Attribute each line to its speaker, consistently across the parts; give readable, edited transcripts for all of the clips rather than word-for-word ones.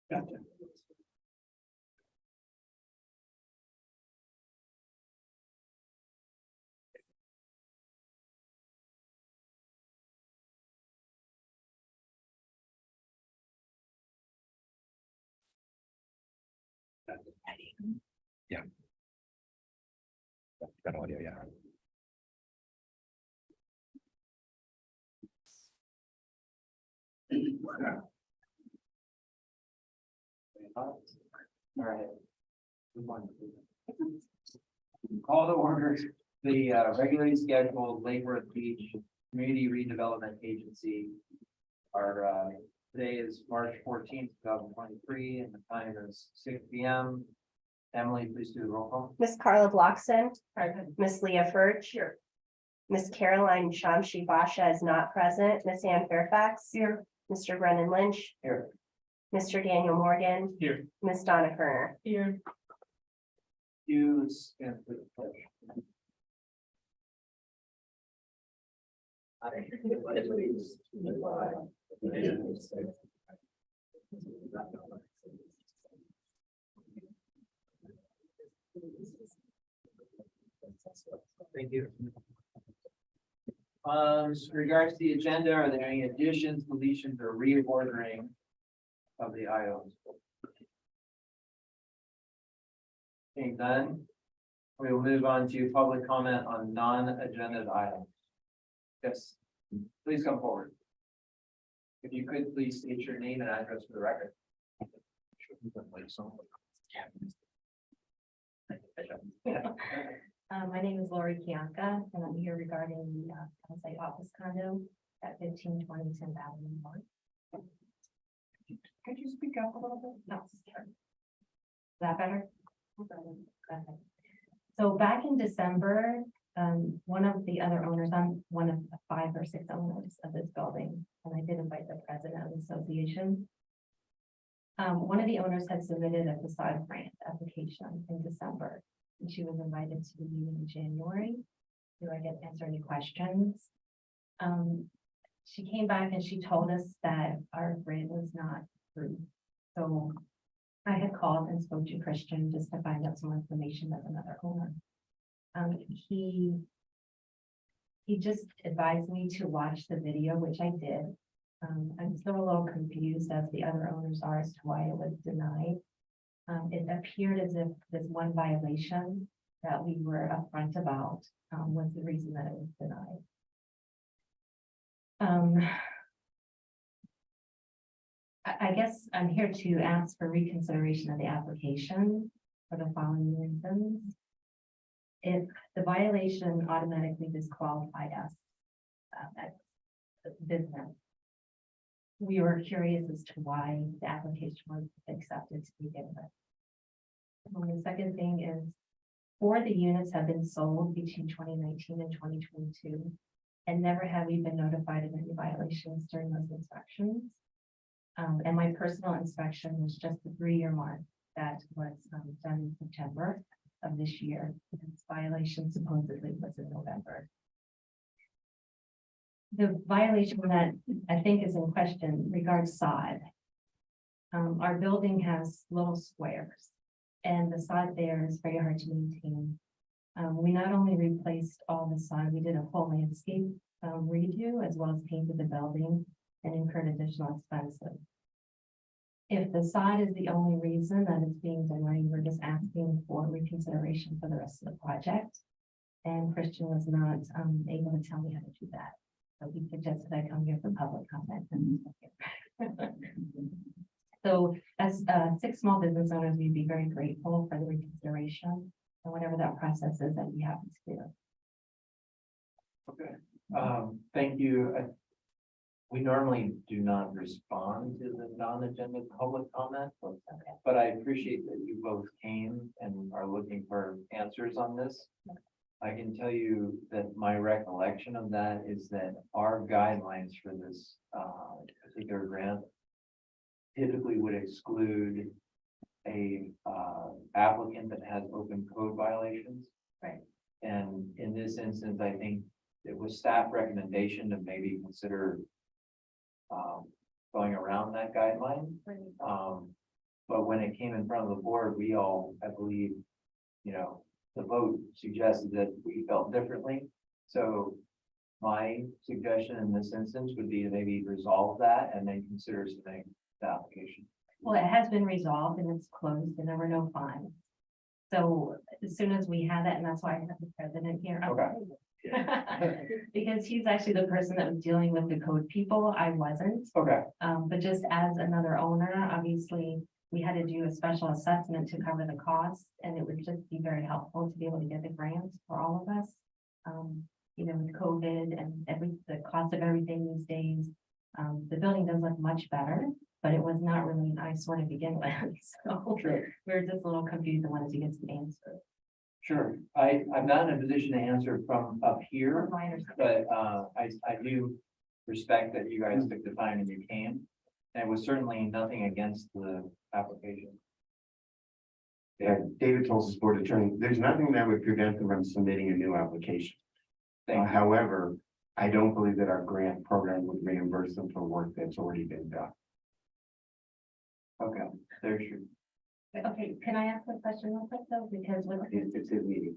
Speaker 1: Gotcha.
Speaker 2: Yeah. Got audio, yeah.
Speaker 1: All right. Call to order the regularly scheduled Lake Worth Beach Community Redevelopment Agency. Our today is March 14th, 2023, and the time is 6 p.m. Emily, please do the roll call.
Speaker 3: Miss Carla Blockson. Miss Leah Furch. Here. Miss Caroline Shamshi Basha is not present. Miss Ann Fairfax. Here. Mr. Brennan Lynch.
Speaker 1: Here.
Speaker 3: Mr. Daniel Morgan.
Speaker 1: Here.
Speaker 3: Miss Donna Kerner.
Speaker 1: Here. You stand for the pledge. Thank you. With regards to the agenda, are there any additions, deletions, or reordering of the items? Being done, we will move on to public comment on non-agenda items. Yes, please come forward. If you could please state your name and address for the record.
Speaker 4: My name is Lori Kianka, and I'm here regarding the on-site office condo at 1520 10th Avenue North. Could you speak up a little bit? No, sure. Is that better? Okay. So back in December, one of the other owners, I'm one of the 5 or 6 owners of this building, and I did invite the president of the association. One of the owners had submitted a facade grant application in December, and she was invited to the meeting in January. Do I get to answer any questions? She came back and she told us that our grant was not approved. So I had called and spoke to Christian just to find out some information of another owner. He just advised me to watch the video, which I did. I'm still a little confused as the other owners are as to why it was denied. It appeared as if this one violation that we were upfront about was the reason that it was denied. I guess I'm here to ask for reconsideration of the application for the following reasons. If the violation automatically disqualified us as a business, we were curious as to why the application was accepted to begin with. The second thing is 4 of the units have been sold between 2019 and 2022, and never have we been notified of any violations during those inspections. And my personal inspection was just the 3-year mark that was done in September of this year. This violation supposedly was in November. The violation that I think is in question regards sod. Our building has little squares, and the sod there is very hard to maintain. We not only replaced all the sod, we did a full landscape redo, as well as painted the building and incurred additional expenses. If the sod is the only reason that it's being denied, we're just asking for reconsideration for the rest of the project. And Christian was not able to tell me how to do that. So he suggested I come here for public comment. So as 6 small business owners, we'd be very grateful for the reconsideration and whatever that process is that we have to do.
Speaker 1: Okay, thank you. We normally do not respond to the non-agenda public comment, but I appreciate that you both came and are looking for answers on this. I can tell you that my recollection of that is that our guidelines for this particular grant typically would exclude a applicant that has open code violations.
Speaker 4: Right.
Speaker 1: And in this instance, I think it was staff recommendation to maybe consider going around that guideline.
Speaker 4: Right.
Speaker 1: But when it came in front of the board, we all, I believe, the vote suggested that we felt differently. So my suggestion in this instance would be to maybe resolve that and then consider submitting the application.
Speaker 4: Well, it has been resolved and it's closed and there were no fines. So as soon as we had that, and that's why I have the president here. Because he's actually the person that was dealing with the code people. I wasn't.
Speaker 1: Okay,
Speaker 4: But just as another owner, obviously, we had to do a special assessment to cover the costs, and it would just be very helpful to be able to get the grant for all of us. With COVID and the cost of everything these days, the building does look much better, but it was not really an eyesore to begin with. So
Speaker 1: sure.
Speaker 4: we were just a little confused and wanted to get some answers.
Speaker 1: Sure, I'm not in a position to answer from up here,
Speaker 4: From my understanding.
Speaker 1: but I do respect that you guys took the time and you came. And it was certainly nothing against the application.
Speaker 2: Yeah, David Tulsa, board attorney, there's nothing that would prevent them from submitting a new application.
Speaker 1: Thank you.
Speaker 2: However, I don't believe that our grant program would reimburse them for work that's already been done.
Speaker 1: Okay, there's your,
Speaker 4: Okay, can I ask a question real quick though? Because
Speaker 2: It's his meeting.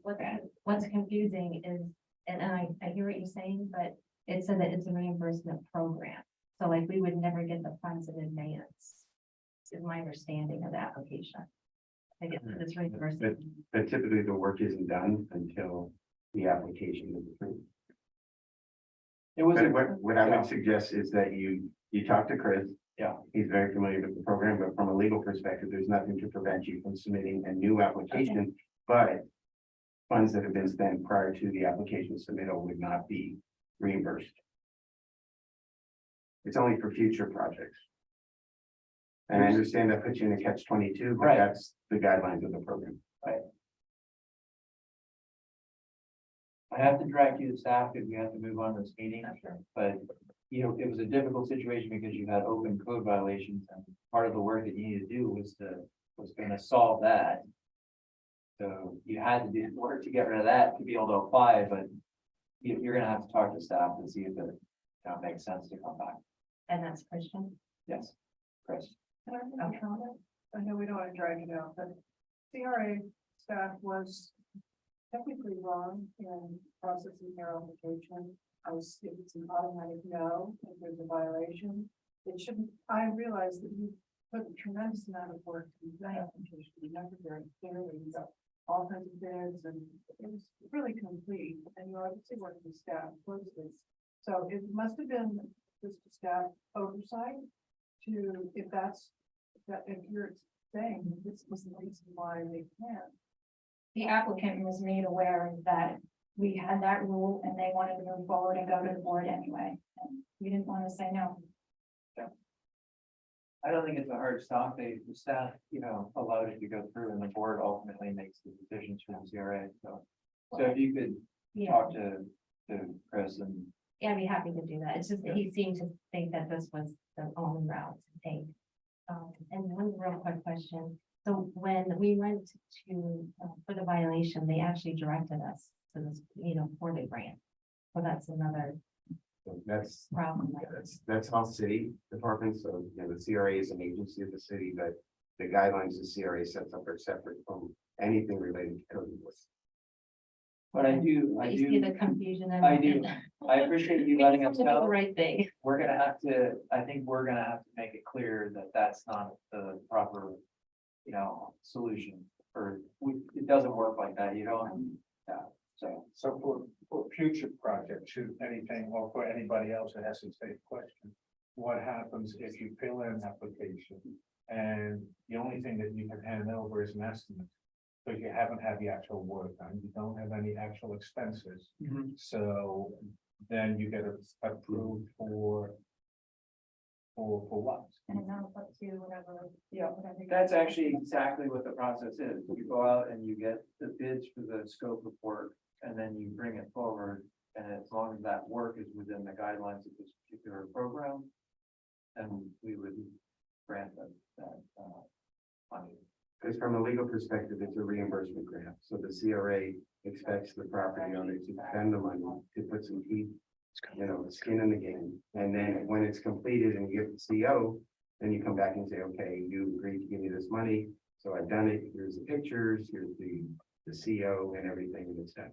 Speaker 4: what's confusing is, and I hear what you're saying, but it said that it's a reimbursement program. So like we would never get the funds in advance. Is my understanding of the application. I think it's reimbursement.
Speaker 2: But typically the work isn't done until the application is approved.
Speaker 1: it was,
Speaker 2: But what I
Speaker 1: yeah.
Speaker 2: would suggest is that you talk to Chris.
Speaker 1: Yeah.
Speaker 2: He's very familiar with the program, but from a legal perspective, there's nothing to prevent you from submitting a new application. But funds that have been spent prior to the application submittal would not be reimbursed. It's only for future projects. And I understand that puts you in a catch-22, but
Speaker 1: Right.
Speaker 2: that's the guidelines of the program.
Speaker 1: I have to direct you to staff because we have to move on to this meeting. But, it was a difficult situation because you had open code violations and part of the work that you needed to do was gonna solve that. So you had to do work to get rid of that to be able to apply, but you're gonna have to talk to staff and see if it makes sense to come back.
Speaker 4: And that's Christian.
Speaker 1: Yes, Chris.
Speaker 5: Can I make a comment? I know we don't want to drag it out, but CRA staff was technically wrong in processing their application. If it's an automatic no, if there's a violation, it shouldn't, I realize that you put a tremendous amount of work into that application. You never very clearly, you got all kinds of bids and it was really complete. And you obviously worked with staff closely. So it must have been just staff oversight to, if you're saying this was the reason why they can't.
Speaker 6: The applicant was made aware that we had that rule and they wanted to move forward and go to the board anyway. And we didn't want to say no.
Speaker 1: I don't think it's a hard stop. The staff, allowed it to go through and the board ultimately makes the decisions from the CRA. So if you could
Speaker 4: Yeah,
Speaker 1: talk to Chris and,
Speaker 4: I'd be happy to do that. It's just that he seemed to think that this was the only route to take. And one real quick question. So when we went to, for the violation, they actually directed us to this, for the grant. So that's another
Speaker 2: So that's
Speaker 4: problem.
Speaker 2: that's all city departments. So, the CRA is an agency of the city, but the guidelines the CRA sets up are separate from anything related to code enforcement.
Speaker 1: but I do,
Speaker 4: But you see the confusion. and-
Speaker 1: I do. I appreciate you letting us
Speaker 4: We just wanted to do
Speaker 1: know.
Speaker 4: the right thing.
Speaker 1: I think we're gonna have to make it clear that that's not the proper, solution. It doesn't work like that, so.
Speaker 7: So for future projects, should anything, or for anybody else that has the same question, what happens if you fill in an application and the only thing that you can hand over is an estimate? But you haven't had the actual work done, you don't have any actual expenses, so then you get approved for what?
Speaker 6: And now it's up to whatever.
Speaker 1: Yeah,
Speaker 6: whatever you-
Speaker 1: that's actually exactly what the process is. You go out and you get the bids for the scope of work, and then you bring it forward. And as long as that work is within the guidelines of this particular program, then we would grant that money.
Speaker 2: Because from a legal perspective, it's a reimbursement grant. So the CRA expects the property owner to spend the money to put some teeth, skin in the game. And then when it's completed and you get the CO, Then you come back and say, okay, you agreed to give me this money, so I've done it, here's the pictures, here's the CO and everything, and it's done.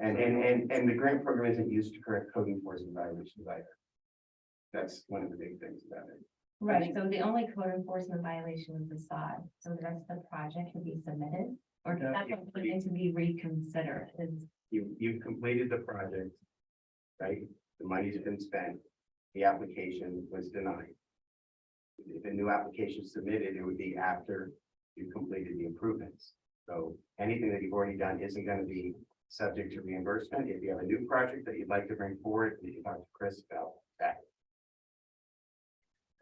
Speaker 2: And the grant program isn't used to correct code enforcement violations either. That's one of the big things about it.
Speaker 4: Right, so the only code enforcement violation is the sod, so the rest of the project can be submitted, or does that need to be reconsidered?
Speaker 2: You've completed the project, right? The money's been spent, the application was denied. If a new application is submitted, it would be after you completed the improvements. So anything that you've already done isn't going to be subject to reimbursement. If you have a new project that you'd like to bring forward, you can talk to Chris about that.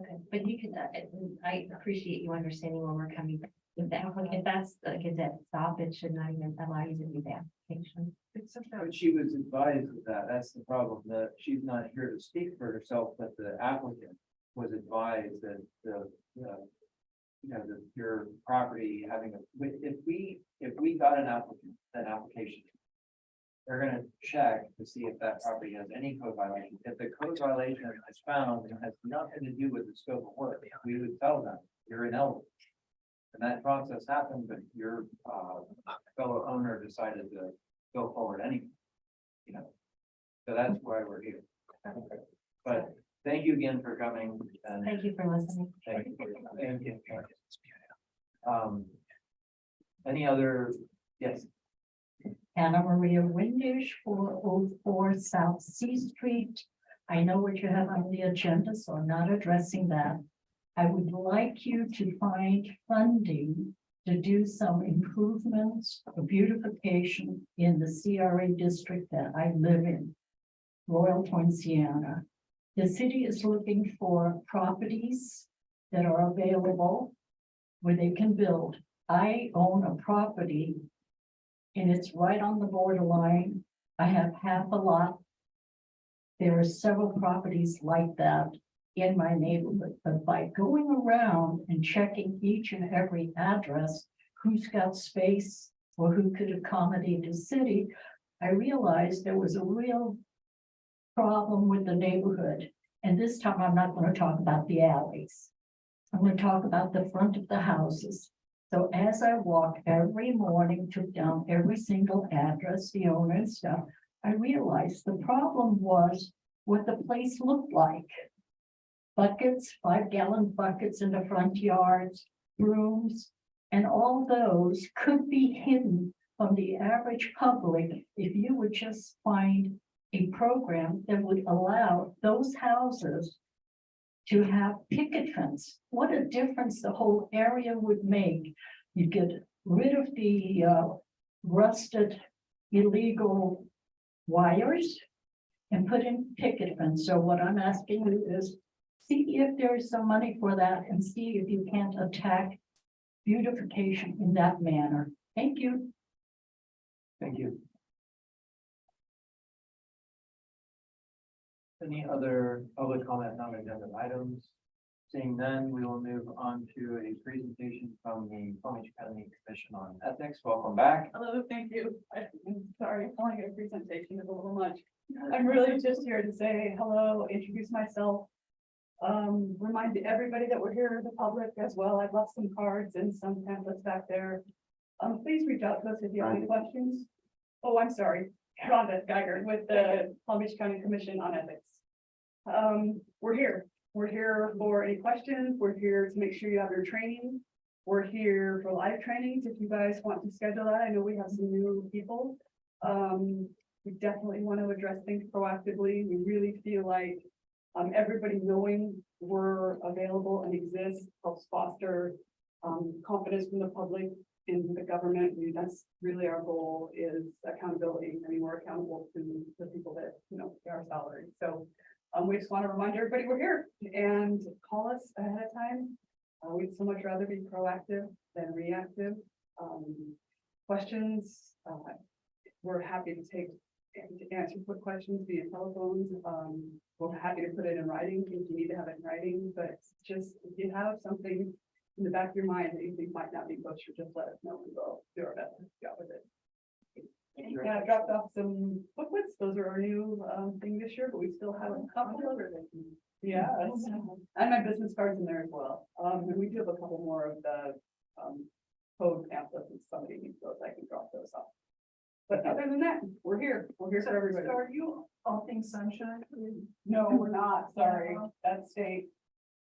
Speaker 4: Okay, but you can, I appreciate you understanding where we're coming from. If that's like a dead stop, it should not even allow you to do the application.
Speaker 1: But she was advised of that. That's the problem, that she's not here to speak for herself, but the applicant was advised that that your property having if we got an application, they're gonna check to see if that property has any code violation. If the code violation is found and has nothing to do with the scope of work, we would tell them you're ineligible. And that process happened, but your fellow owner decided to go forward anyway. So that's why we're here. But thank you again for coming, and
Speaker 4: Thank you for listening.
Speaker 1: thank you. Thank you. Any other, yes,
Speaker 8: Anna Maria Windish, 404 South C Street. I know what you have on the agenda, so I'm not addressing that. I would like you to find funding to do some improvements or beautification in the CRA district that I live in, Royal Poinciana. The city is looking for properties that are available where they can build. I own a property and it's right on the borderline. I have half a lot. There are several properties like that in my neighborhood, but by going around and checking each and every address, who's got space or who could accommodate the city, I realized there was a real problem with the neighborhood. And this time I'm not going to talk about the alleys. I'm going to talk about the front of the houses. So as I walked every morning, took down every single address, the owner and stuff, I realized the problem was what the place looked like. Buckets, 5-gallon buckets in the front yards, rooms, and all those could be hidden from the average public if you would just find a program that would allow those houses to have picket fence. What a difference the whole area would make. You get rid of the rusted illegal wires and put in picket fence. So what I'm asking you is see if there is some money for that and see if you can't attack beautification in that manner. Thank you.
Speaker 1: thank you. Any other public comment on agenda items? Seeing none, we will move on to a presentation from the Palm Beach County Commission on Ethics. Welcome back.
Speaker 5: Hello, thank you. I'm sorry, calling it a presentation is a little much. I'm really just here to say hello, introduce myself. Remind everybody that we're here, the public as well. I've left some cards and some pamphlets back there. Please reach out to us if you have any questions. Oh, I'm sorry, Rhonda Geiger with the Palm Beach County Commission on Ethics. We're here. We're here for any questions. We're here to make sure you have your training. We're here for live trainings. If you guys want to schedule that, I know we have some new people. We definitely want to address things proactively. We really feel like everybody knowing we're available and exist helps foster confidence from the public in the government. That's really our goal, is accountability. I mean, we're accountable to the people that, pay our salary. So we just want to remind everybody we're here and call us ahead of time. We'd so much rather be proactive than reactive. Questions, we're happy to answer quick questions via telephones. We're happy to put it in writing if you need to have it in writing, but just if you have something in the back of your mind that you think might not be kosher, just let us know and we'll do our best to go with it. Yeah, I dropped off some booklets. Those are our new thing this year, but we still have a couple of other things. Yeah, and my business card's in there as well. And we do have a couple more of the, code pamphlets if somebody needs those, I can drop those off. But other than that, we're here for everybody.
Speaker 6: are you all things sunshine?
Speaker 5: No, we're not, sorry, that's state,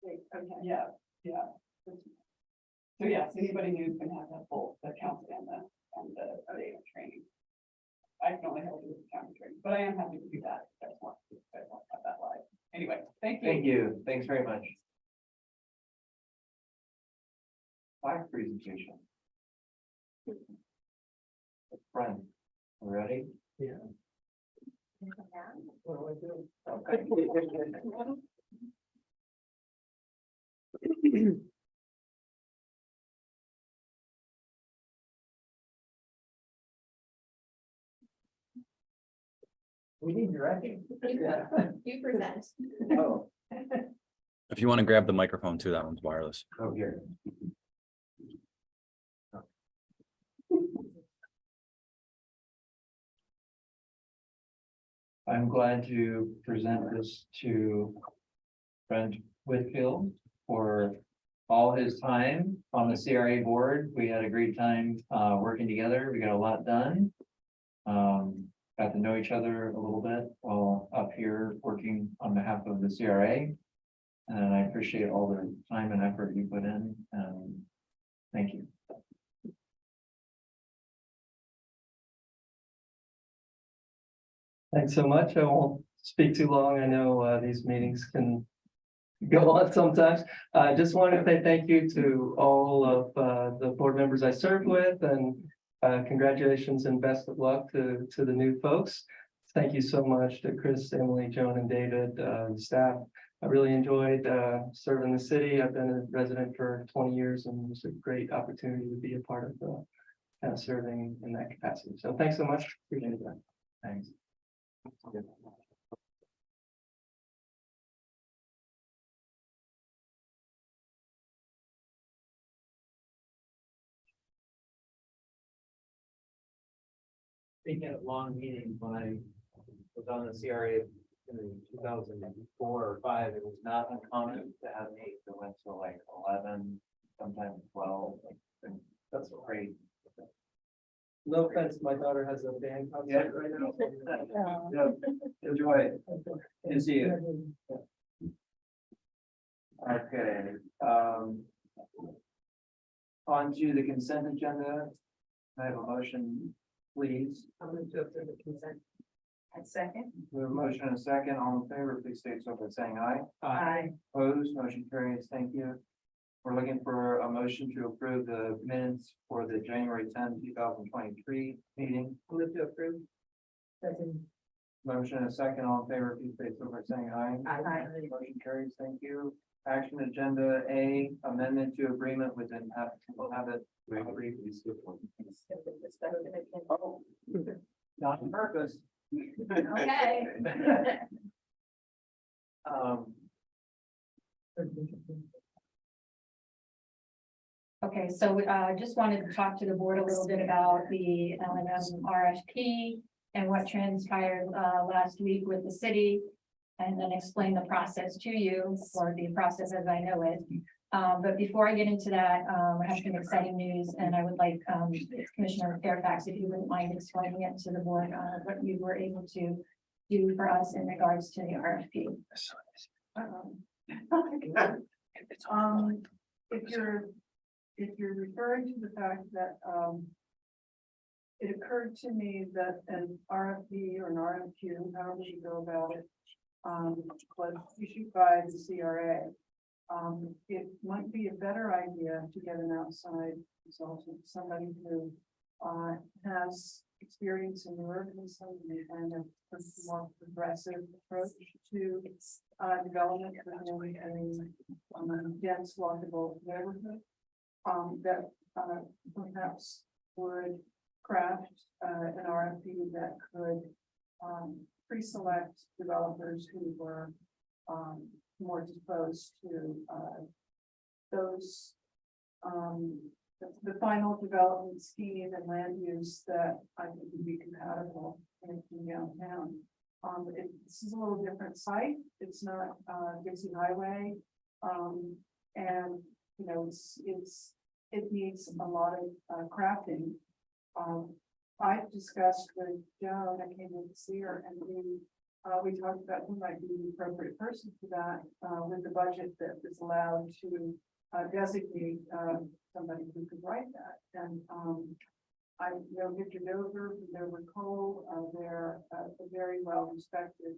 Speaker 6: Okay.
Speaker 5: yeah, yeah. So yes, anybody new can have that full, the count and the data training. I can only help you with the county training, but I am happy to do that. If you guys want to have that live. Anyway, thank you.
Speaker 1: Thank you. Thanks very much. Flag presentation. Friend, you ready? Yeah. Okay. We need directing. Yeah.
Speaker 3: You present.
Speaker 1: Oh,
Speaker 9: If you want to grab the microphone too, that one's wireless.
Speaker 1: oh, here. I'm glad to present this to Brent Whitfield for all his time on the CRA board. We had a great time working together. We got a lot done. Got to know each other a little bit while up here working on behalf of the CRA. And I appreciate all the time and effort you put in. Thank you.
Speaker 10: Thanks so much. I won't speak too long. I know these meetings can go on sometimes. I just wanted to say thank you to all of the board members I served with, and congratulations and best of luck to the new folks. Thank you so much to Chris, Emily, Joan, and David, staff. I really enjoyed serving the city. I've been a resident for 20 years, and it's a great opportunity to be a part of serving in that capacity. So thanks so much. Appreciate that.
Speaker 1: Thanks. Speaking of long meetings, when I was on the CRA in 2004 or 5, it was not uncommon to have 8 that went to like 11, sometimes 12. And that's great.
Speaker 10: No offense, my daughter has a band concert right now.
Speaker 1: Yeah, enjoy it. Good to see you. Okay, on to the consent agenda. I have a motion, please.
Speaker 5: I'm going to approve the consent.
Speaker 6: A second.
Speaker 1: We have a motion and a second. All in favor, please state so by saying aye.
Speaker 6: Aye.
Speaker 1: Opposed, motion carries. Thank you. We're looking for a motion to approve the minutes for the January 10, 2023 meeting.
Speaker 5: Move to approve.
Speaker 1: Motion and a second. All in favor, please state so by saying aye.
Speaker 6: Aye.
Speaker 1: Motion carries. Thank you. Action agenda A, amendment to agreement with Habit. Oh, not on purpose.
Speaker 6: Okay. Okay, so I just wanted to talk to the board a little bit about the L&M RFP and what transpired last week with the city, and then explain the process to you, or the process as I know it. But before I get into that, I have some exciting news, and I would like Commissioner Fairfax, if you wouldn't mind explaining it to the board, what you were able to do for us in regards to the RFP.
Speaker 5: If you're referring to the fact that, it occurred to me that an RFP or an RFQ, however you go about it, was issued by the CRA. It might be a better idea to get an outside consultant, somebody who has experience in urbanism and a more progressive approach to development within a dense walkable neighborhood. That perhaps would craft an RFP that could pre-select developers who were more disposed to those the final development scheme and land use that I think would be compatible in downtown. This is a little different site. It's not, Dixie Highway. And, you know, it needs a lot of, crafting. I discussed with Joan, I came in to see her, and we talked about who might be the appropriate person for that, with the budget that is allowed to designate somebody who could write that. And I know Victor Dover, from Dover Coal, they're a very well respected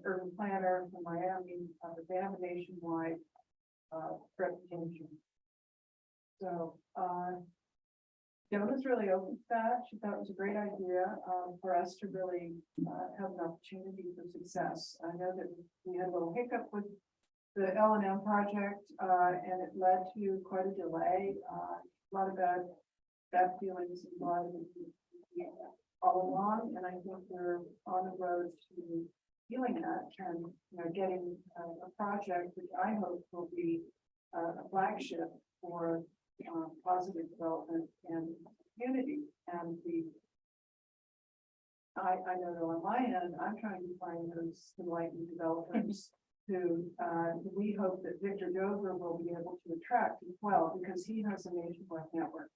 Speaker 5: urban planner from Miami, they have a nationwide reputation. So Joan was really open to that. She thought it was a great idea for us to really have an opportunity for success. I know that we had a little hiccup with the L&M project, and it led to quite a delay. A lot of bad feelings and a lot of all along, and I think we're on the road to healing that and, you know, getting a project which I hope will be a flagship for positive development and community. And I know that on my end, I'm trying to find those enlightened developers who we hope that Victor Dover will be able to attract as well, because he has a nationwide network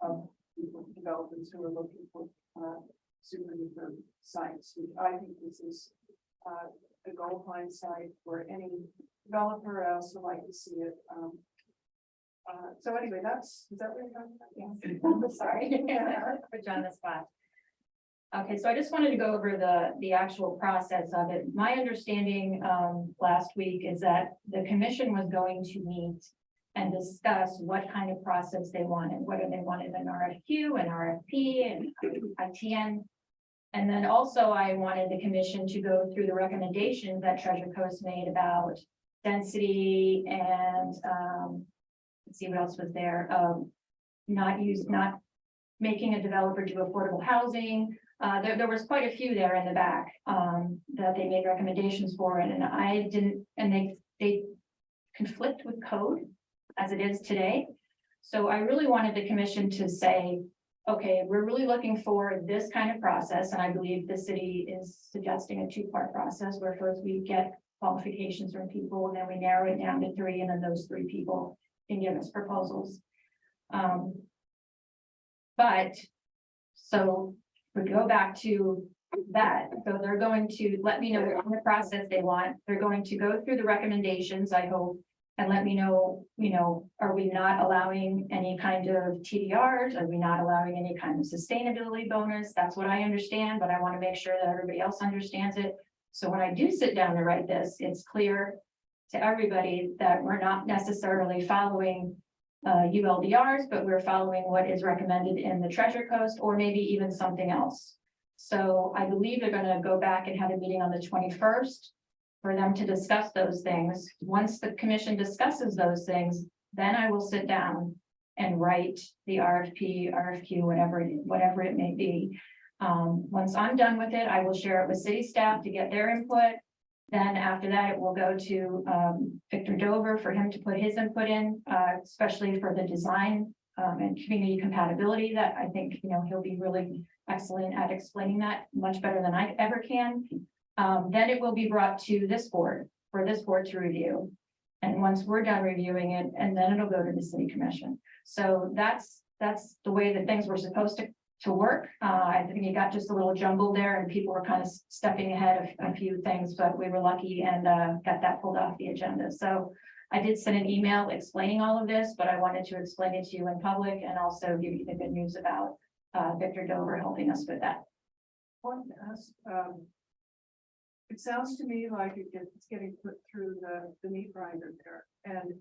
Speaker 5: of people, developers who are looking for super duper sites, which I think this is a gold mine site for any developer else would like to see it. So anyway, is that what you're talking about?
Speaker 6: Yes. Sorry. Put you on the spot. Okay, so I just wanted to go over the actual process of it. My understanding last week is that the commission was going to meet and discuss what kind of process they wanted, whether they wanted an RFQ, an RFP, and ITN. And then also I wanted the commission to go through the recommendations that Treasure Coast made about density and let's see what else was there. Not making a developer do affordable housing. There was quite a few there in the back that they made recommendations for, and I didn't, and they conflict with code as it is today. So I really wanted the commission to say, okay, we're really looking for this kind of process, and I believe the city is suggesting a two-part process where first we get qualifications from people, and then we narrow it down to 3, and then those 3 people can give us proposals. But so we go back to that. So they're going to let me know what kind of process they want. They're going to go through the recommendations, I hope, and let me know, you know, are we not allowing any kind of TDRs? Are we not allowing any kind of sustainability bonus? That's what I understand, but I want to make sure that everybody else understands it. So when I do sit down to write this, it's clear to everybody that we're not necessarily following ULDRs, but we're following what is recommended in the Treasure Coast, or maybe even something else. So I believe they're going to go back and have a meeting on the 21st for them to discuss those things. Once the commission discusses those things, then I will sit down and write the RFP, RFQ, whatever it may be. Once I'm done with it, I will share it with city staff to get their input. Then after that, it will go to Victor Dover for him to put his input in, especially for the design and community compatibility. That I think, you know, he'll be really excellent at explaining that, much better than I ever can. Then it will be brought to this board for this board to review. And once we're done reviewing it, and then it'll go to the city commission. So that's the way that things were supposed to work. I think you got just a little jumbled there, and people were kind of stepping ahead of a few things, but we were lucky and got that pulled off the agenda. So I did send an email explaining all of this, but I wanted to explain it to you in public and also give you the good news about Victor Dover helping us with that.
Speaker 5: I wanted to ask, it sounds to me like it's getting put through the meat grinder there. And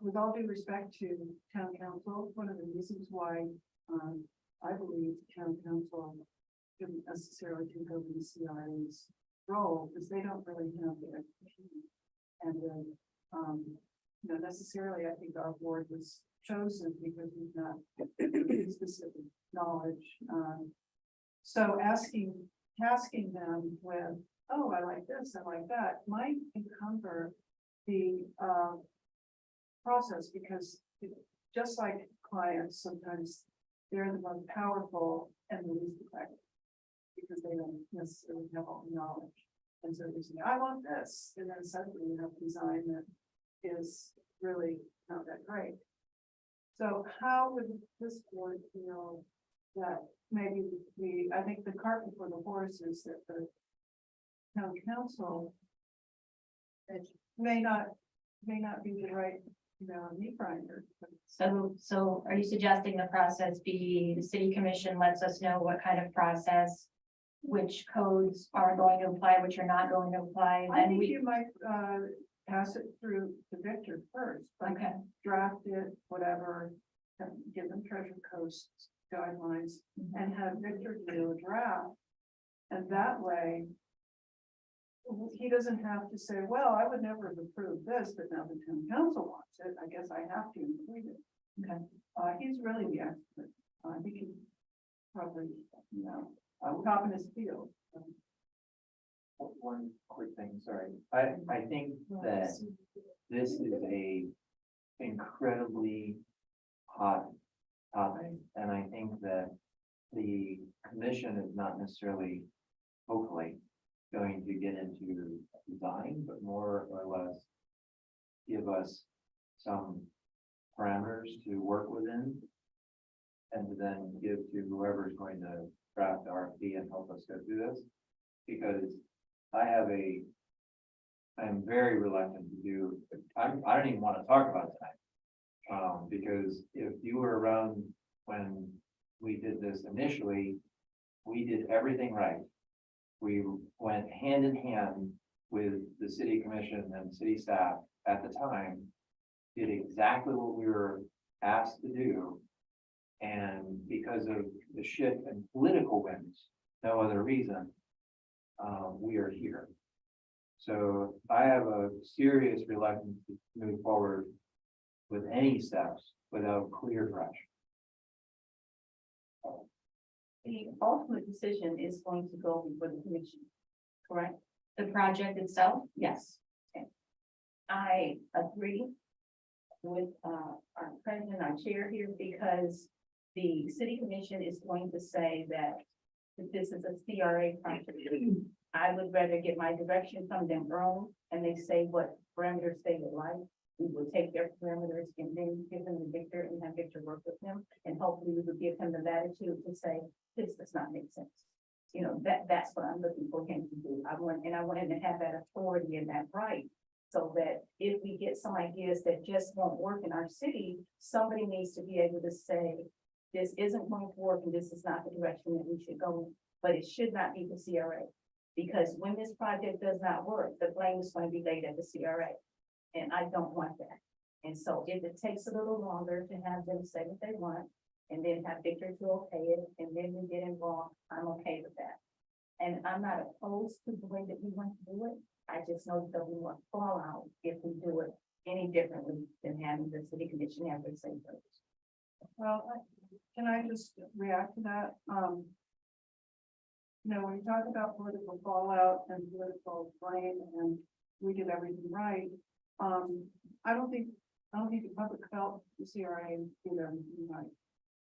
Speaker 5: with all due respect to town council, one of the reasons why I believe town council shouldn't necessarily take over the CRA's role is they don't really have the expertise. And you know, necessarily, I think our board was chosen because we've not specific knowledge. So tasking them with, oh, I like this, I like that, might encumber the process, because just like clients, sometimes they're the most powerful and the least effective. because they don't necessarily have all the knowledge. And so they say, I want this, and then suddenly you have design that is really not that great. So how would this board feel that maybe I think the cart before the horse is that the town council it may not be the right, meat grinder.
Speaker 4: So are you suggesting the process be the city commission lets us know what kind of process, which codes are going to apply, which are not going to apply, and
Speaker 5: I
Speaker 4: then
Speaker 5: think
Speaker 4: we,
Speaker 5: you might pass it through to Victor first, like
Speaker 4: okay,
Speaker 5: draft it, whatever, give them Treasure Coast guidelines and have Victor do a draft. And that way, he doesn't have to say, well, I would never have approved this, but now the town council wants it, I guess I have to include it.
Speaker 4: okay.
Speaker 5: He's really the expert. He can probably, top in his field.
Speaker 1: One quick thing, sorry. I think that this is a incredibly hot topic, and I think that the commission is not necessarily, hopefully, going to get into design, but more or less give us some parameters to work within, and to then give to whoever's going to draft the RFP and help us go through this, because I am very reluctant to do, I don't even want to talk about it tonight. Because if you were around when we did this initially, we did everything right. We went hand in hand with the city commission and city staff at the time, did exactly what we were asked to do. And because of the shift in political winds, no other reason, we are here. So I have a serious reluctance to move forward with any steps without clear direction.
Speaker 6: The ultimate decision is going to go before the commission, correct?
Speaker 4: The project itself,
Speaker 6: Yes. Okay. I agree with our president, our chair here, because the city commission is going to say that this is a CRA project. I would rather get my direction from them early, and they say what parameters they would like. We will take their parameters and then give them to Victor and have Victor work with them, and hopefully we will give him the latitude to say, this does not make sense. That's what I'm looking for him to do. I want him to have that authority and that right. So that if we get some ideas that just won't work in our city, somebody needs to be able to say, this isn't going to work and this is not the direction that we should go in, but it should not be the CRA. Because when this project does not work, the blame is going to be laid at the CRA. And I don't want that. And so if it takes a little longer to have them say what they want, and then have Victor to okay it, and then we get involved, I'm okay with that. And I'm not opposed to the way that we want to do it. I just know that we want fallout if we do it any differently than having the city commission have their say first.
Speaker 5: Well, can I just react to that? When you talk about political fallout and political blame and we did everything right, I don't think the public felt the CRA did everything right.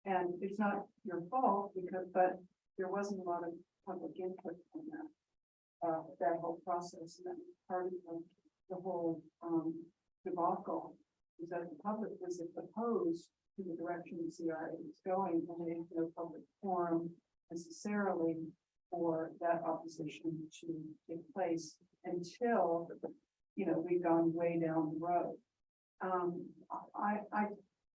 Speaker 5: And it's not your fault but there wasn't a lot of public input on that whole process. And that was part of the whole debacle, is that the public was opposed to the direction the CRA was going, and there was no public forum necessarily for that opposition to take place until we've gone way down the road. I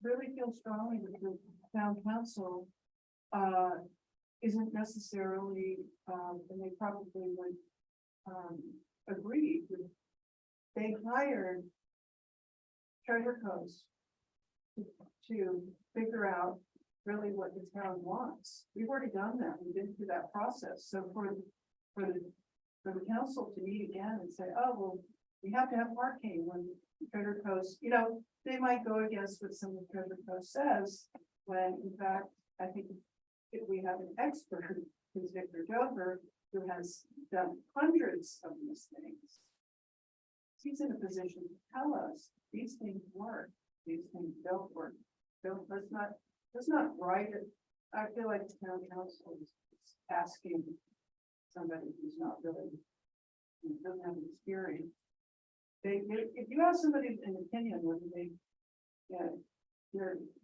Speaker 5: really feel strongly that the town council isn't necessarily, and they probably would agree with, they hired Treasure Coast to figure out really what the town wants. We've already done that. We've been through that process. So for the council to meet again and say, oh, well, we have to have parking when Treasure Coast, they might go against what some of Treasure Coast says, when in fact, I think if we have an expert who's Victor Dover, who has done hundreds of these things, he's in a position to tell us these things work, these things don't work. So let's not write it. I feel like the town council is asking somebody who's not really, who doesn't have experience. If you ask somebody an opinion, whether they,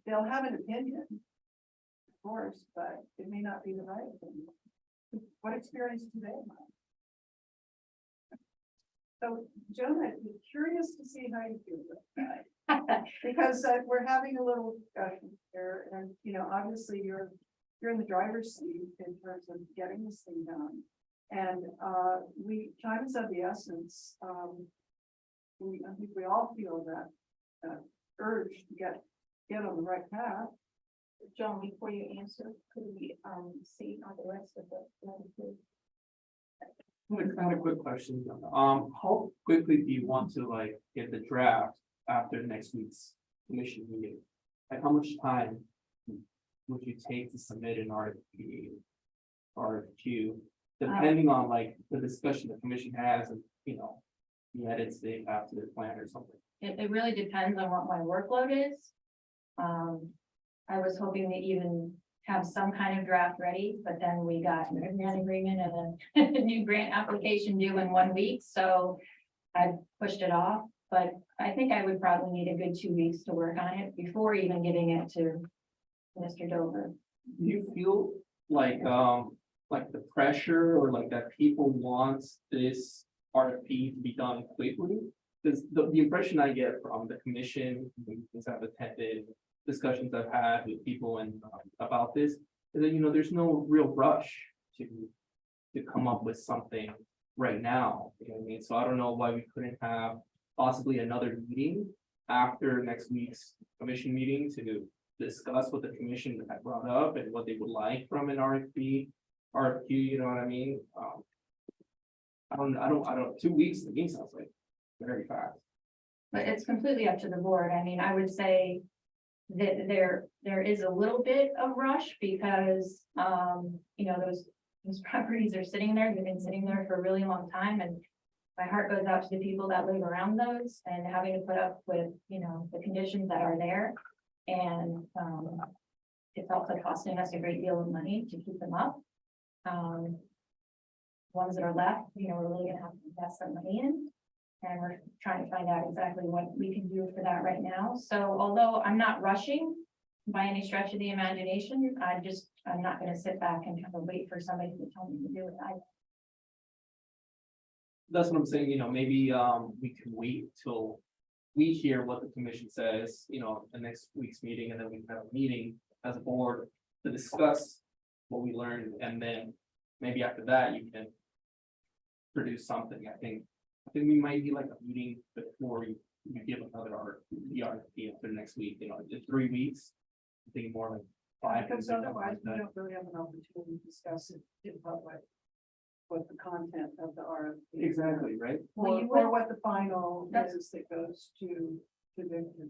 Speaker 5: they'll have an opinion. Of course, but it may not be the right opinion. What experience do they have? So, Joan, I'd be curious to see how you feel about that. Because we're having a little discussion here, and, obviously you're in the driver's seat in terms of getting this thing done. And, time is of the essence. I think we all feel that, urge to get on the right path.
Speaker 6: John, before you answer, could we, see on the rest of the.
Speaker 11: I had a quick question. How quickly do you want to get the draft after next week's commission meeting? Like, how much time would you take to submit an RFQ, depending on the discussion the commission has and, the edits they have to their plan or something?
Speaker 6: It really depends on what my workload is. I was hoping to even have some kind of draft ready, but then we got an agreement and a new grant application due in 1 week, so I pushed it off. But I think I would probably need a good 2 weeks to work on it before even getting it to Mr. Dover.
Speaker 11: Do you feel like the pressure or that people want this RFP to be done quickly? Because the impression I get from the commission, since I've attended discussions I've had with people and about this, is that there's no real rush to come up with something right now. You know what I mean? So I don't know why we couldn't have possibly another meeting after next week's commission meeting to discuss what the commission had brought up and what they would like from an RFQ, you know what I mean? I don't, 2 weeks to me sounds like very fast.
Speaker 6: But it's completely up to the board. I mean, I would say that there is a little bit of rush because, those properties are sitting there, they've been sitting there for a really long time, and my heart goes out to the people that live around those and having to put up with, the conditions that are there. And, it's also costing us a great deal of money to keep them up. Ones that are left, we're really gonna have to invest some money in. And we're trying to find out exactly what we can do for that right now. So although I'm not rushing by any stretch of the imagination, I'm not gonna sit back and kind of wait for somebody to tell me to do it.
Speaker 11: That's what I'm saying, maybe we can wait till we hear what the commission says, the next week's meeting, and then we can have a meeting as a board to discuss what we learned, and then maybe after that you can produce something. I think we might be like a meeting before you give another RFP after next week, in 3 weeks. I think more like 5.
Speaker 5: Because otherwise, we don't really have an opportunity to discuss it in public. What the content of the RFP.
Speaker 11: Exactly, right?
Speaker 5: Or what the final is that goes to victim.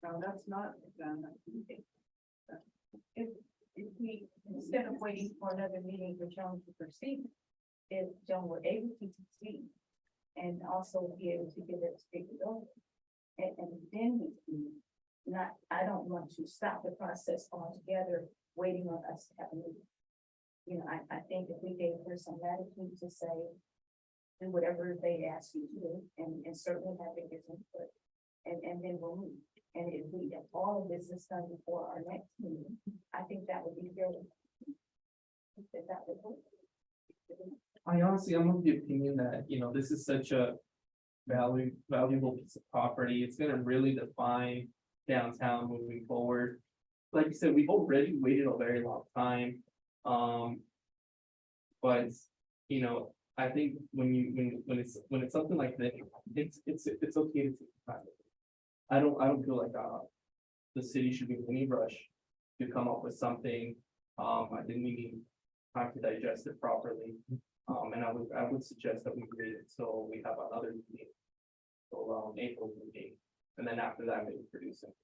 Speaker 5: No, that's not done.
Speaker 6: If we, instead of waiting for another meeting for Joan to proceed, if Joan were able to proceed and also be able to get it figured over. And then we can not, I don't want to stop the process altogether, waiting on us to have a meeting. I think if we gave her some latitude to say, do whatever they ask you to do, and certainly have a good input, and then we'll move. And if all of this is done before our next meeting, I think that would be fairly. That would work.
Speaker 11: I honestly, I'm of the opinion that, this is such a valuable piece of property. It's gonna really define downtown moving forward. Like you said, we've already waited a very long time. But, I think when it's something like this, it's okay to take time. I don't feel like, the city should be in any rush to come up with something. I think we need time to digest it properly. And I would suggest that we wait until we have another meeting. So April meeting, and then after that, maybe produce it.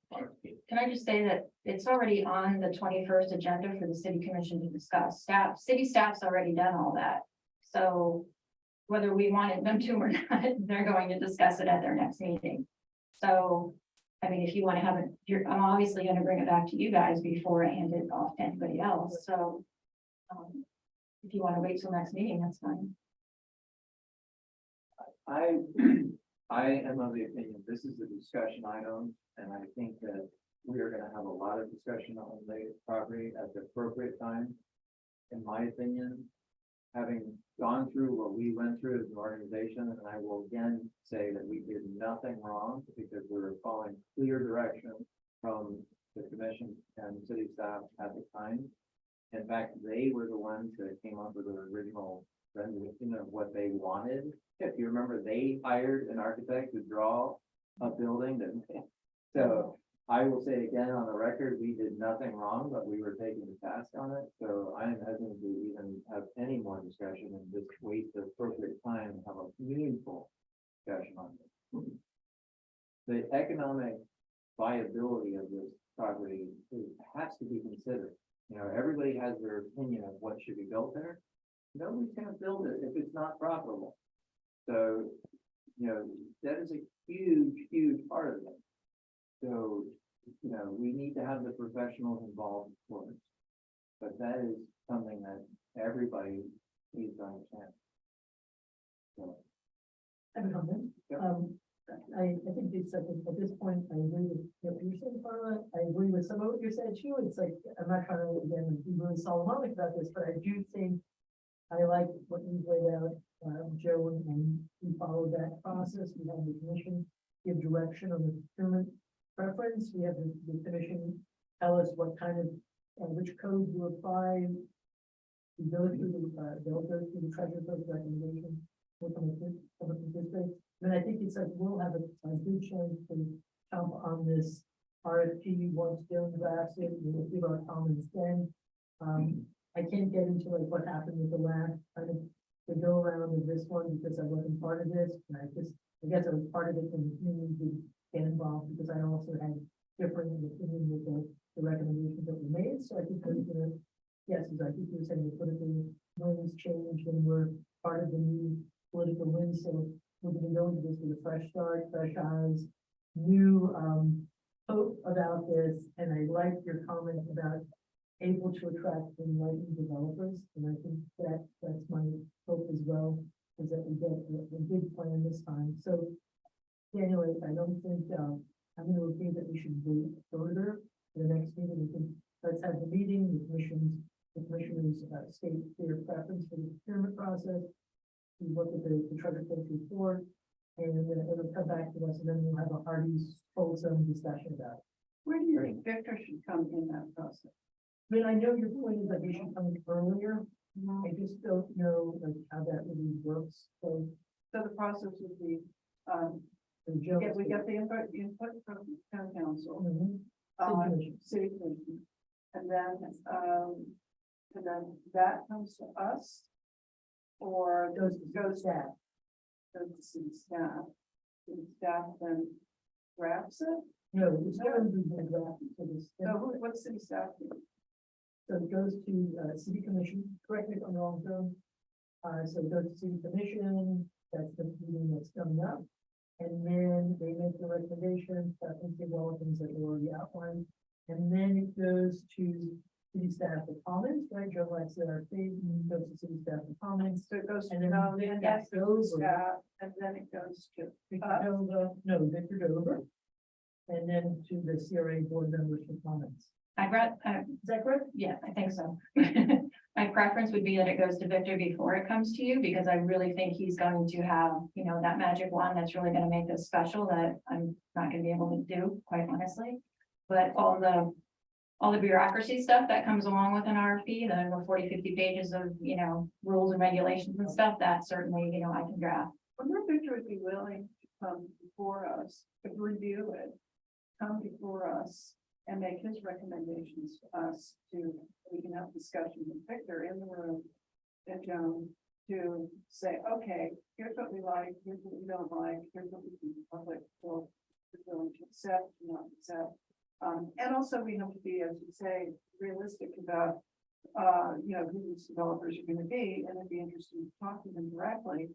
Speaker 6: Can I just say that it's already on the 21st agenda for the city commission to discuss. City staff's already done all that. So whether we wanted them to or not, they're going to discuss it at their next meeting. So, I mean, if you want to have it, I'm obviously going to bring it back to you guys before I hand it off to anybody else. So if you want to wait till next meeting, that's fine.
Speaker 1: I, I am of the opinion, this is a discussion item, and I think that we are gonna have a lot of discussion on the property at the appropriate time. In my opinion, having gone through what we went through as an organization, and I will again say that we did nothing wrong because we were following clear direction from the commission and city staff at the time. In fact, they were the ones that came up with the original rendition of what they wanted. If you remember, they hired an architect to draw a building that, so I will say again on the record, we did nothing wrong, but we were taking the task on it. So I am hesitant to even have any more discussion and just wait the appropriate time and have a meaningful discussion on it. The economic viability of this property has to be considered. You know, everybody has their opinion of what should be built there. Nobody's gonna build it if it's not profitable. So, you know, that is a huge, huge part of it. So, you know, we need to have the professionals involved, of course. But that is something that everybody needs to understand. So,
Speaker 8: I have a comment.
Speaker 1: Yep.
Speaker 8: I think it's, at this point, I agree with what you're saying, Carla. I agree with some of what you said too. It's like, I'm not trying to, again, be really Solomonic about this, but I do think I like what you've laid out, Joe, and we follow that process. We have the commission give direction on the procurement preference. We have the commission tell us what kind of, which code to apply. We go through they'll go through the treasurer's recommendation. We'll come up with this way. And I think it's like, we'll have a good chance to jump on this RFP once Joan drafts it. We'll give our comments then. I can't get into like what happened with the last kind of the go around of this one because I wasn't part of this. And I guess I was part of it when the community did get involved because I also had different opinions with the recommendations that were made. So I think we're gonna, yes, as I think you were saying, the political winds changed and we're part of the new political wind. So we're gonna go into this with a fresh start, fresh eyes, new hope about this. And I like your comment about able to attract enlightened developers. And I think that's my hope as well, is that we get a good plan this time. So Daniel, I don't think, I'm going to agree that we should wait further for the next meeting. We can, let's have the meeting, the commissioners state their preference for the procurement process. We look at the treasure clerk's report, and then it'll come back to us, and then we'll have a hearty, wholesome discussion about it.
Speaker 5: Where do you think Victor should come in that process?
Speaker 8: I mean, I know your point is that you should come in earlier. I just don't know like how that really works. So
Speaker 5: the process would be,
Speaker 8: and Joe.
Speaker 5: we get the input from town council,
Speaker 8: Mhm.
Speaker 5: city commission, and then that comes to us, or
Speaker 8: Goes to staff.
Speaker 5: goes to city staff. City staff then drafts it.
Speaker 8: No, it's going to be drafted to this.
Speaker 5: So what's city staff do?
Speaker 8: So it goes to city commission, correct me if I'm wrong, Joe. So it goes to city commission, that's the meeting that's coming up. And then they make the recommendations, I think they all things that were already outlined. And then it goes to city staff for comments, right? Joe likes our thing, goes to city staff for comments.
Speaker 5: So it goes to
Speaker 8: And then that goes over.
Speaker 5: staff, and then it goes to
Speaker 8: Victor Dover. And then to the CRA board members for comments.
Speaker 6: I'd rather,
Speaker 8: Is that correct?
Speaker 6: yeah, I think so. My preference would be that it goes to Victor before it comes to you, because I really think he's going to have, you know, that magic wand that's really gonna make this special that I'm not gonna be able to do, quite honestly. But all the bureaucracy stuff that comes along with an RFP, the 40, 50 pages of, you know, rules and regulations and stuff, that certainly, you know, I can draft.
Speaker 5: I wonder if Victor would be willing to come before us, to review it, come before us and make his recommendations to us we can have discussion with Victor in the room and Joan to say, okay, here's what we like, here's what we don't like, here's what we think the public will be willing to accept, not accept. And also we have to be, as you say, realistic about, you know, who these developers are going to be, and it'd be interesting to talk to them directly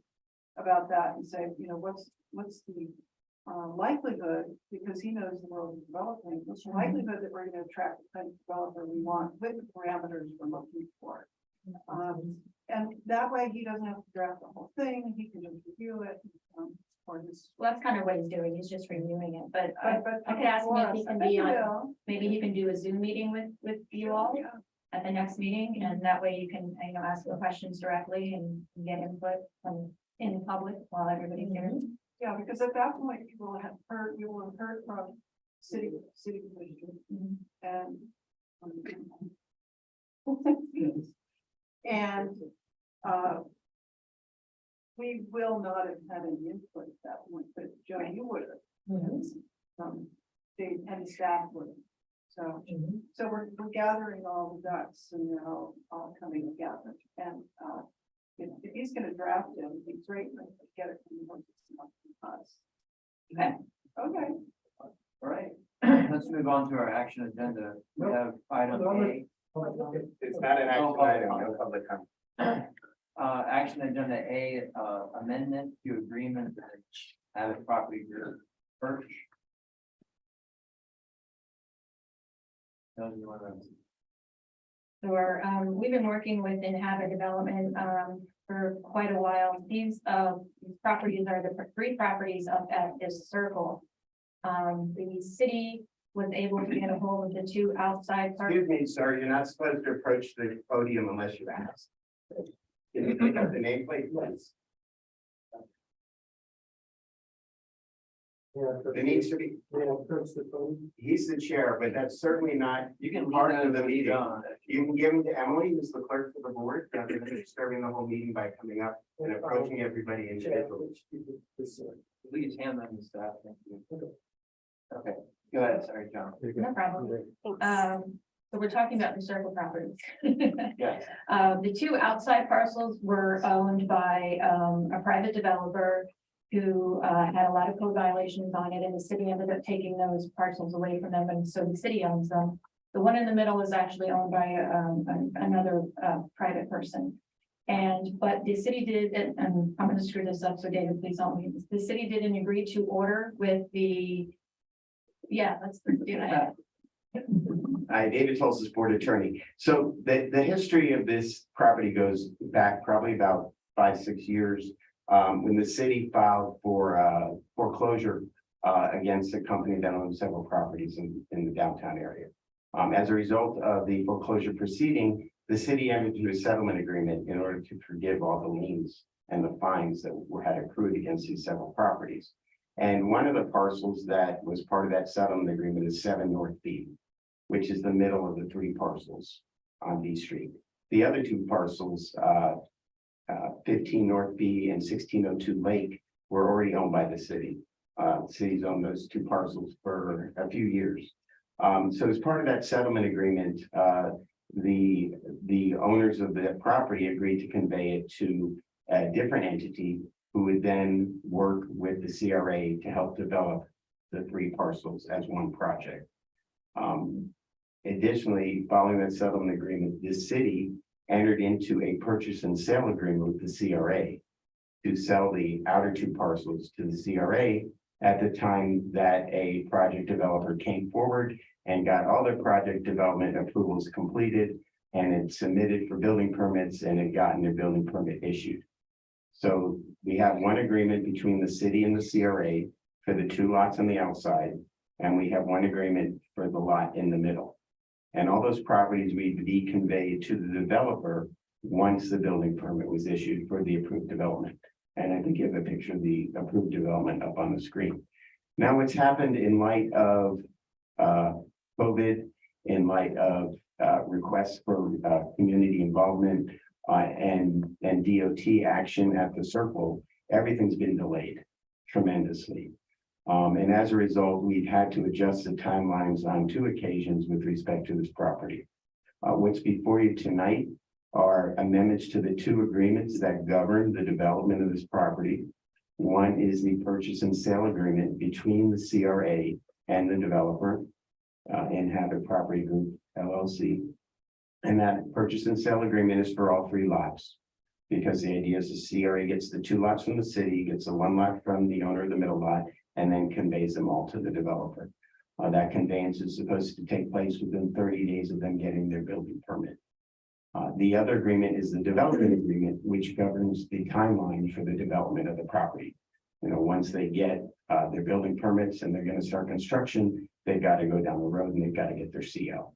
Speaker 5: about that and say, you know, what's the likelihood, because he knows the world of developing, what's the likelihood that we're going to attract the kind of developer we want with the parameters we're looking for. that way he doesn't have to draft the whole thing, he can just review it. For his.
Speaker 6: Well, that's kind of what he's doing, he's just reviewing it, but
Speaker 5: But
Speaker 6: I could ask him if he can be on,
Speaker 5: Yeah,
Speaker 6: maybe he can do a Zoom meeting with you all
Speaker 5: yeah.
Speaker 6: at the next meeting, and that way you can, ask the questions directly and get input from in the public while everybody's here.
Speaker 5: Yeah, because at that point, you will have heard from city commissioners and. And, we will not have had any input at that point, but Joe, you would have. They and staff would have. So we're gathering all the ducks and they're all coming together. And, if he's gonna draft it, it'd be great if we get it from the horses, not from us.
Speaker 6: Okay.
Speaker 5: Okay.
Speaker 1: All right, let's move on to our action agenda. We have item A.
Speaker 2: It's not an action
Speaker 1: Oh,
Speaker 2: item, no public comment.
Speaker 1: Action agenda A, amendment to agreement with Abbott Property Group. Birch. Tell you what I'm-
Speaker 6: Sure, we've been working with Inhabit Development, for quite a while. These properties are the three properties up at this circle. The city was able to get a hold of the two outside parts.
Speaker 2: Excuse me, sir, you're not supposed to approach the podium unless you ask. Can you pick up the nameplate, please? It needs to be, he's the chair, but that's certainly not
Speaker 1: You can
Speaker 2: part
Speaker 1: leave
Speaker 2: of the
Speaker 1: that
Speaker 2: meeting.
Speaker 1: on.
Speaker 2: You can give them to Emily, who's the clerk for the board, rather than disturbing the whole meeting by coming up and approaching everybody individually.
Speaker 1: Please hand them the staff. Thank you. Okay, go ahead, sorry, John.
Speaker 6: No problem. So we're talking about the circle properties.
Speaker 1: Yes.
Speaker 6: The two outside parcels were owned by a private developer who had a lot of code violations on it, and the city ended up taking those parcels away from them, and so the city owns them. The one in the middle is actually owned by another private person. But the city did, and I'm gonna screw this up, so David, please help me. The city did an agreed to order with the, let's do that.
Speaker 2: Hi, David Tulsis, board attorney. So the history of this property goes back probably about 5-6 years. When the city filed for foreclosure against a company that owns several properties in the downtown area. As a result of the foreclosure proceeding, the city entered into a settlement agreement in order to forgive all the liens and the fines that had accrued against these several properties. And one of the parcels that was part of that settlement agreement is 7 North B, which is the middle of the 3 parcels on B Street. The other 2 parcels, 15 North B and 1602 Lake, were already owned by the city. The city's owned those 2 parcels for a few years. So as part of that settlement agreement, the owners of the property agreed to convey it to a different entity who would then work with the CRA to help develop the 3 parcels as one project. Additionally, following that settlement agreement, the city entered into a purchase and sale agreement with the CRA to sell the outer 2 parcels to the CRA at the time that a project developer came forward and got all their project development approvals completed, and it submitted for building permits and had gotten their building permit issued. So we have one agreement between the city and the CRA for the 2 lots on the outside, and we have one agreement for the lot in the middle. And all those properties would be conveyed to the developer once the building permit was issued for the approved development. And I think you have a picture of the approved development up on the screen. Now, what's happened in light of COVID, in light of requests for community involvement and DOT action at the circle, everything's been delayed tremendously. And as a result, we've had to adjust the timelines on 2 occasions with respect to this property. What's before you tonight are amendments to the 2 agreements that govern the development of this property. One is the purchase and sale agreement between the CRA and the developer, Inhabit Property Group LLC. And that purchase and sale agreement is for all 3 lots. Because the idea is the CRA gets the 2 lots from the city, gets the 1 lot from the owner of the middle lot, and then conveys them all to the developer. That conveyance is supposed to take place within 30 days of them getting their building permit. The other agreement is the development agreement, which governs the timeline for the development of the property. You know, once they get their building permits and they're gonna start construction, they've got to go down the road and they've got to get their CO.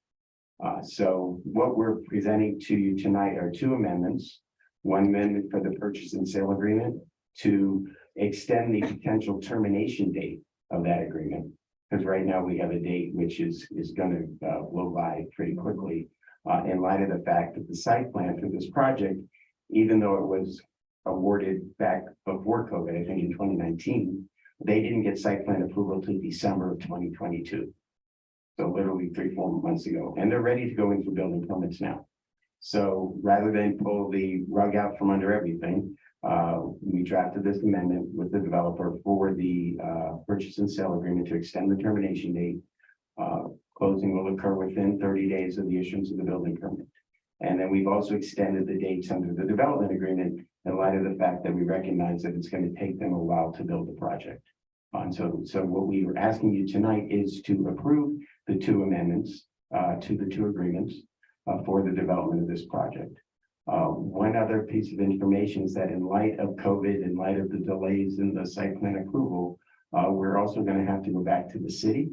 Speaker 2: So what we're presenting to you tonight are two amendments. One amendment for the purchase and sale agreement to extend the potential termination date of that agreement. Because right now we have a date which is gonna blow by pretty quickly. In light of the fact that the site plan for this project, even though it was awarded back before COVID, I think in 2019, they didn't get site plan approval till December of 2022. So literally 3-4 months ago, and they're ready to go in for building permits now. So rather than pull the rug out from under everything, we drafted this amendment with the developer for the purchase and sale agreement to extend the termination date. Closing will occur within 30 days of the issuance of the building permit. And then we've also extended the dates under the development agreement in light of the fact that we recognize that it's going to take them a while to build the project. And so what we were asking you tonight is to approve the two amendments to the two agreements for the development of this project. One other piece of information is that in light of COVID, in light of the delays in the site plan approval, we're also going to have to go back to the city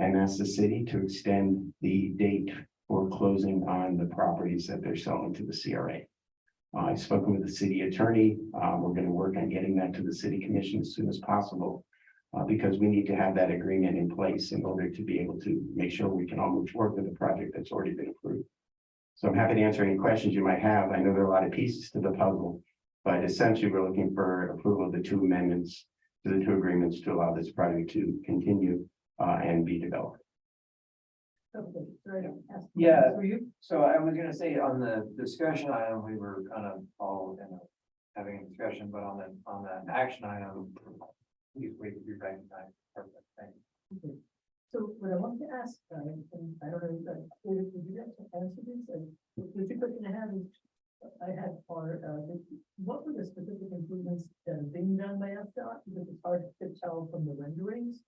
Speaker 2: and ask the city to extend the date for closing on the properties that they're selling to the CRA. I've spoken with the city attorney. We're going to work on getting that to the city commission as soon as possible. Because we need to have that agreement in place in order to be able to make sure we can all move forward with the project that's already been approved. So I'm happy to answer any questions you might have. I know there are a lot of pieces to the puzzle, but essentially we're looking for approval of the two amendments to the two agreements to allow this project to continue and be developed.
Speaker 1: Yeah, so I was gonna say on the discussion item, we were kind of all having a discussion, but on the action item, please wait to be recognized. Perfect, thank you.
Speaker 8: So what I want to ask, and I don't know, if you guys can answer this, and the two questions I had are, what were the specific improvements that are being done by FDOT? Because it's hard to tell from the renderings.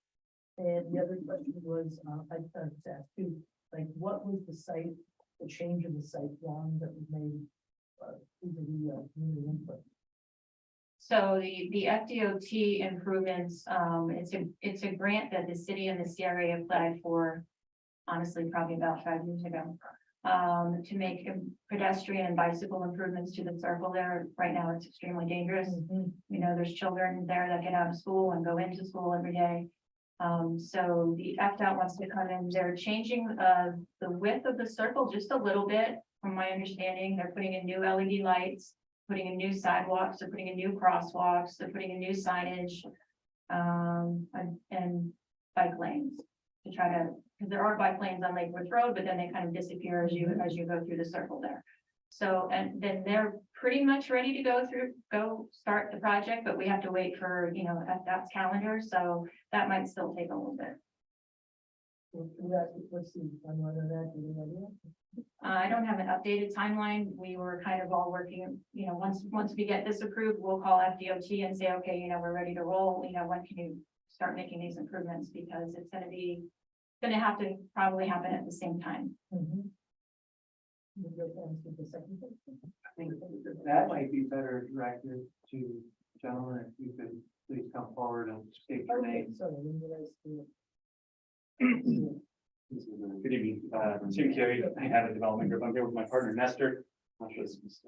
Speaker 8: And the other question was, I just asked too, like, what was the change in the site plan that was made, through the community input?
Speaker 6: So the FDOT improvements, it's a grant that the city and the CRA applied for, honestly, probably about 5 years ago. To make pedestrian and bicycle improvements to the circle there. Right now, it's extremely dangerous. You know, there's children there that get out of school and go into school every day. So the FDOT wants to come in, they're changing the width of the circle just a little bit, from my understanding. They're putting in new LED lights, putting in new sidewalks, they're putting in new crosswalks, they're putting in new signage, and bike lanes to try to, because there are bike lanes on Lake Worth Road, but then they kind of disappear as you go through the circle there. So, and then they're pretty much ready to go start the project, but we have to wait for, FDOT's calendar, so that might still take a little bit.
Speaker 8: What's the timeline on that? Do you have any idea?
Speaker 6: I don't have an updated timeline. We were kind of all working, once we get this approved, we'll call FDOT and say, okay, we're ready to roll. When can you start making these improvements? Because it's gonna have to probably happen at the same time.
Speaker 1: I think that might be better directed to gentlemen, if you could please come forward and state your name.
Speaker 12: Good evening, Tim Carey, I have a development group. I'm here with my partner Nestor. Not sure this is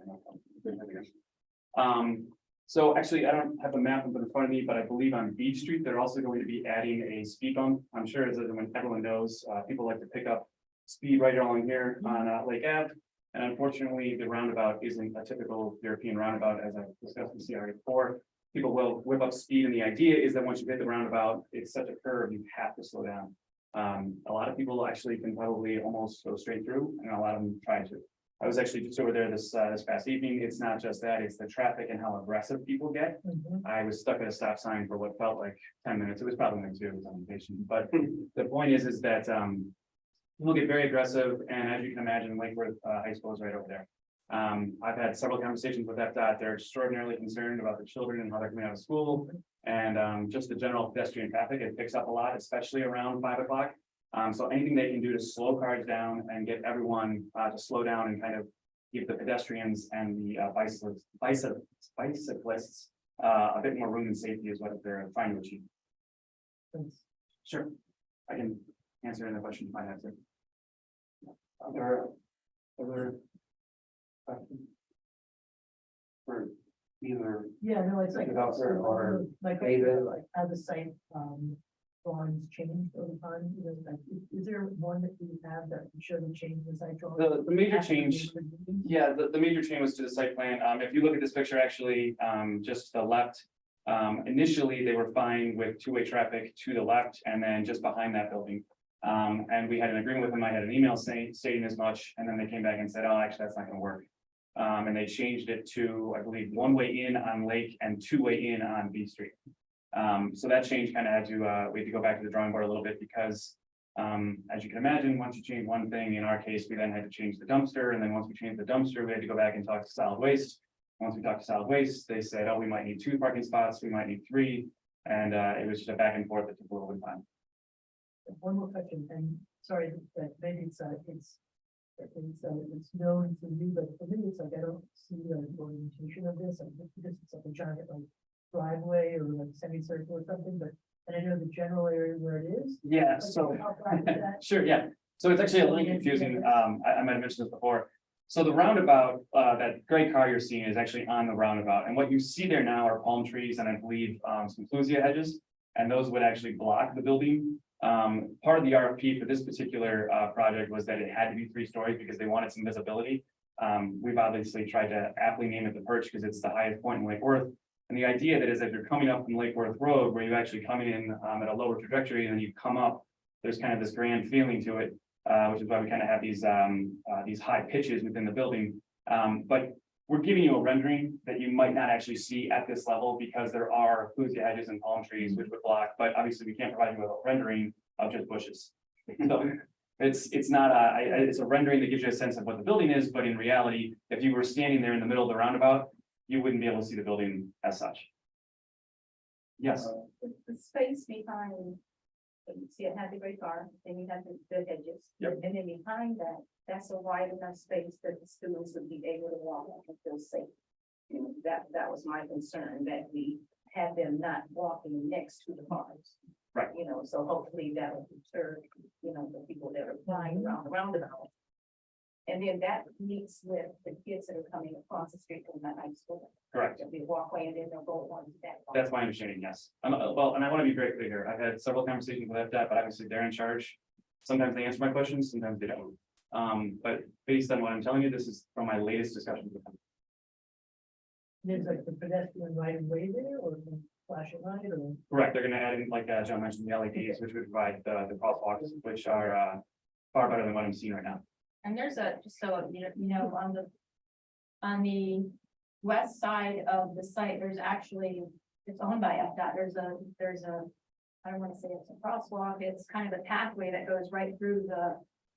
Speaker 12: so actually, I don't have a map in front of me, but I believe on Beach Street, they're also going to be adding a speed bump. I'm sure as everyone knows, people like to pick up speed right along here on Lake Ave. And unfortunately, the roundabout isn't a typical European roundabout, as I've discussed with CRA before. People will whip up speed, and the idea is that once you hit the roundabout, it's such a curve, you have to slow down. A lot of people actually can probably almost go straight through, and a lot of them try to. I was actually just over there this past evening. It's not just that, it's the traffic and how aggressive people get. I was stuck at a stop sign for what felt like 10 minutes. It was probably like 2, it was on vacation. But the point is that people get very aggressive, and as you can imagine, Lake Worth High School is right over there. I've had several conversations with FDOT. They're extraordinarily concerned about the children and how they're coming out of school, and just the general pedestrian traffic. It picks up a lot, especially around 5 o'clock. So anything they can do to slow cars down and get everyone to slow down and kind of give the pedestrians and the bicyclists a bit more room and safety is what they're trying to achieve. Sure, I can answer any questions you might have to.
Speaker 1: Other questions? For either
Speaker 8: Yeah, no, it's like.
Speaker 1: developer or
Speaker 8: Like,
Speaker 1: David?
Speaker 8: like, how the site, drawings changed over time, you know, like, is there one that you have that should have changed the site drawing?
Speaker 12: The major change, yeah, the major change was to the site plan. If you look at this picture, actually, just to the left. Initially, they were fine with two-way traffic to the left and then just behind that building. And we had an agreement with them. I had an email stating as much, and then they came back and said, oh, actually, that's not gonna work. And they changed it to, I believe, one-way in on Lake and two-way in on B Street. So that change kind of had to, we had to go back to the drawing board a little bit because, as you can imagine, once you change one thing, in our case, we then had to change the dumpster, and then once we changed the dumpster, we had to go back and talk to solid waste. Once we talked to solid waste, they said, oh, we might need 2 parking spots, we might need 3, and it was just a back and forth that took a little bit of time.
Speaker 8: One more question, and sorry, that maybe it's known to you, but for me, it's like, I don't see the orientation of this, and this is like a giant like driveway or like semicircle or something, but, and I know the general area where it is.
Speaker 12: Yeah,
Speaker 8: Like,
Speaker 12: so,
Speaker 8: how far is that?
Speaker 12: sure, yeah. So it's actually a little confusing. I might have mentioned this before. So the roundabout, that gray car you're seeing is actually on the roundabout. And what you see there now are palm trees and I believe some clusia hedges. And those would actually block the building. Part of the RFP for this particular project was that it had to be 3 stories because they wanted some visibility. We've obviously tried to aptly name it the Perch because it's the highest point in Lake Worth. And the idea that is if you're coming up from Lake Worth Road, where you actually come in at a lower trajectory and then you come up, there's kind of this grand feeling to it, which is why we kind of have these high pitches within the building. But we're giving you a rendering that you might not actually see at this level because there are clusia hedges and palm trees which would block, but obviously we can't provide you with a rendering of just bushes. So it's not it's a rendering that gives you a sense of what the building is, but in reality, if you were standing there in the middle of the roundabout, you wouldn't be able to see the building as such. Yes,
Speaker 6: The space behind, you see it had the great car, then you have the hedges.
Speaker 12: Yep.
Speaker 6: And then behind that, that's a wide enough space that the students would be able to walk and feel safe. You know, that was my concern, that we had them not walking next to the cars.
Speaker 12: Right.
Speaker 6: You know, so hopefully that will deter, you know, the people that are flying around the roundabout. And then that meets with the kids that are coming across the street from the high school.
Speaker 12: correct.
Speaker 6: There'll be a walkway and then they'll go on to that.
Speaker 12: That's my understanding, yes. Well, and I want to be very clear here. I've had several conversations with FDOT, but obviously they're in charge. Sometimes they answer my questions, sometimes they don't. But based on what I'm telling you, this is from my latest discussion with them.
Speaker 8: There's like the pedestrian right of way there, or the flashing light, or?
Speaker 12: Correct, they're gonna add in, like John mentioned, the LEDs, which would provide the crosswalks, which are far better than what I'm seeing right now.
Speaker 6: And there's just so you know, on the west side of the site, there's actually, it's owned by FDOT. There's a, I don't want to say it's a crosswalk, it's kind of a pathway that goes right through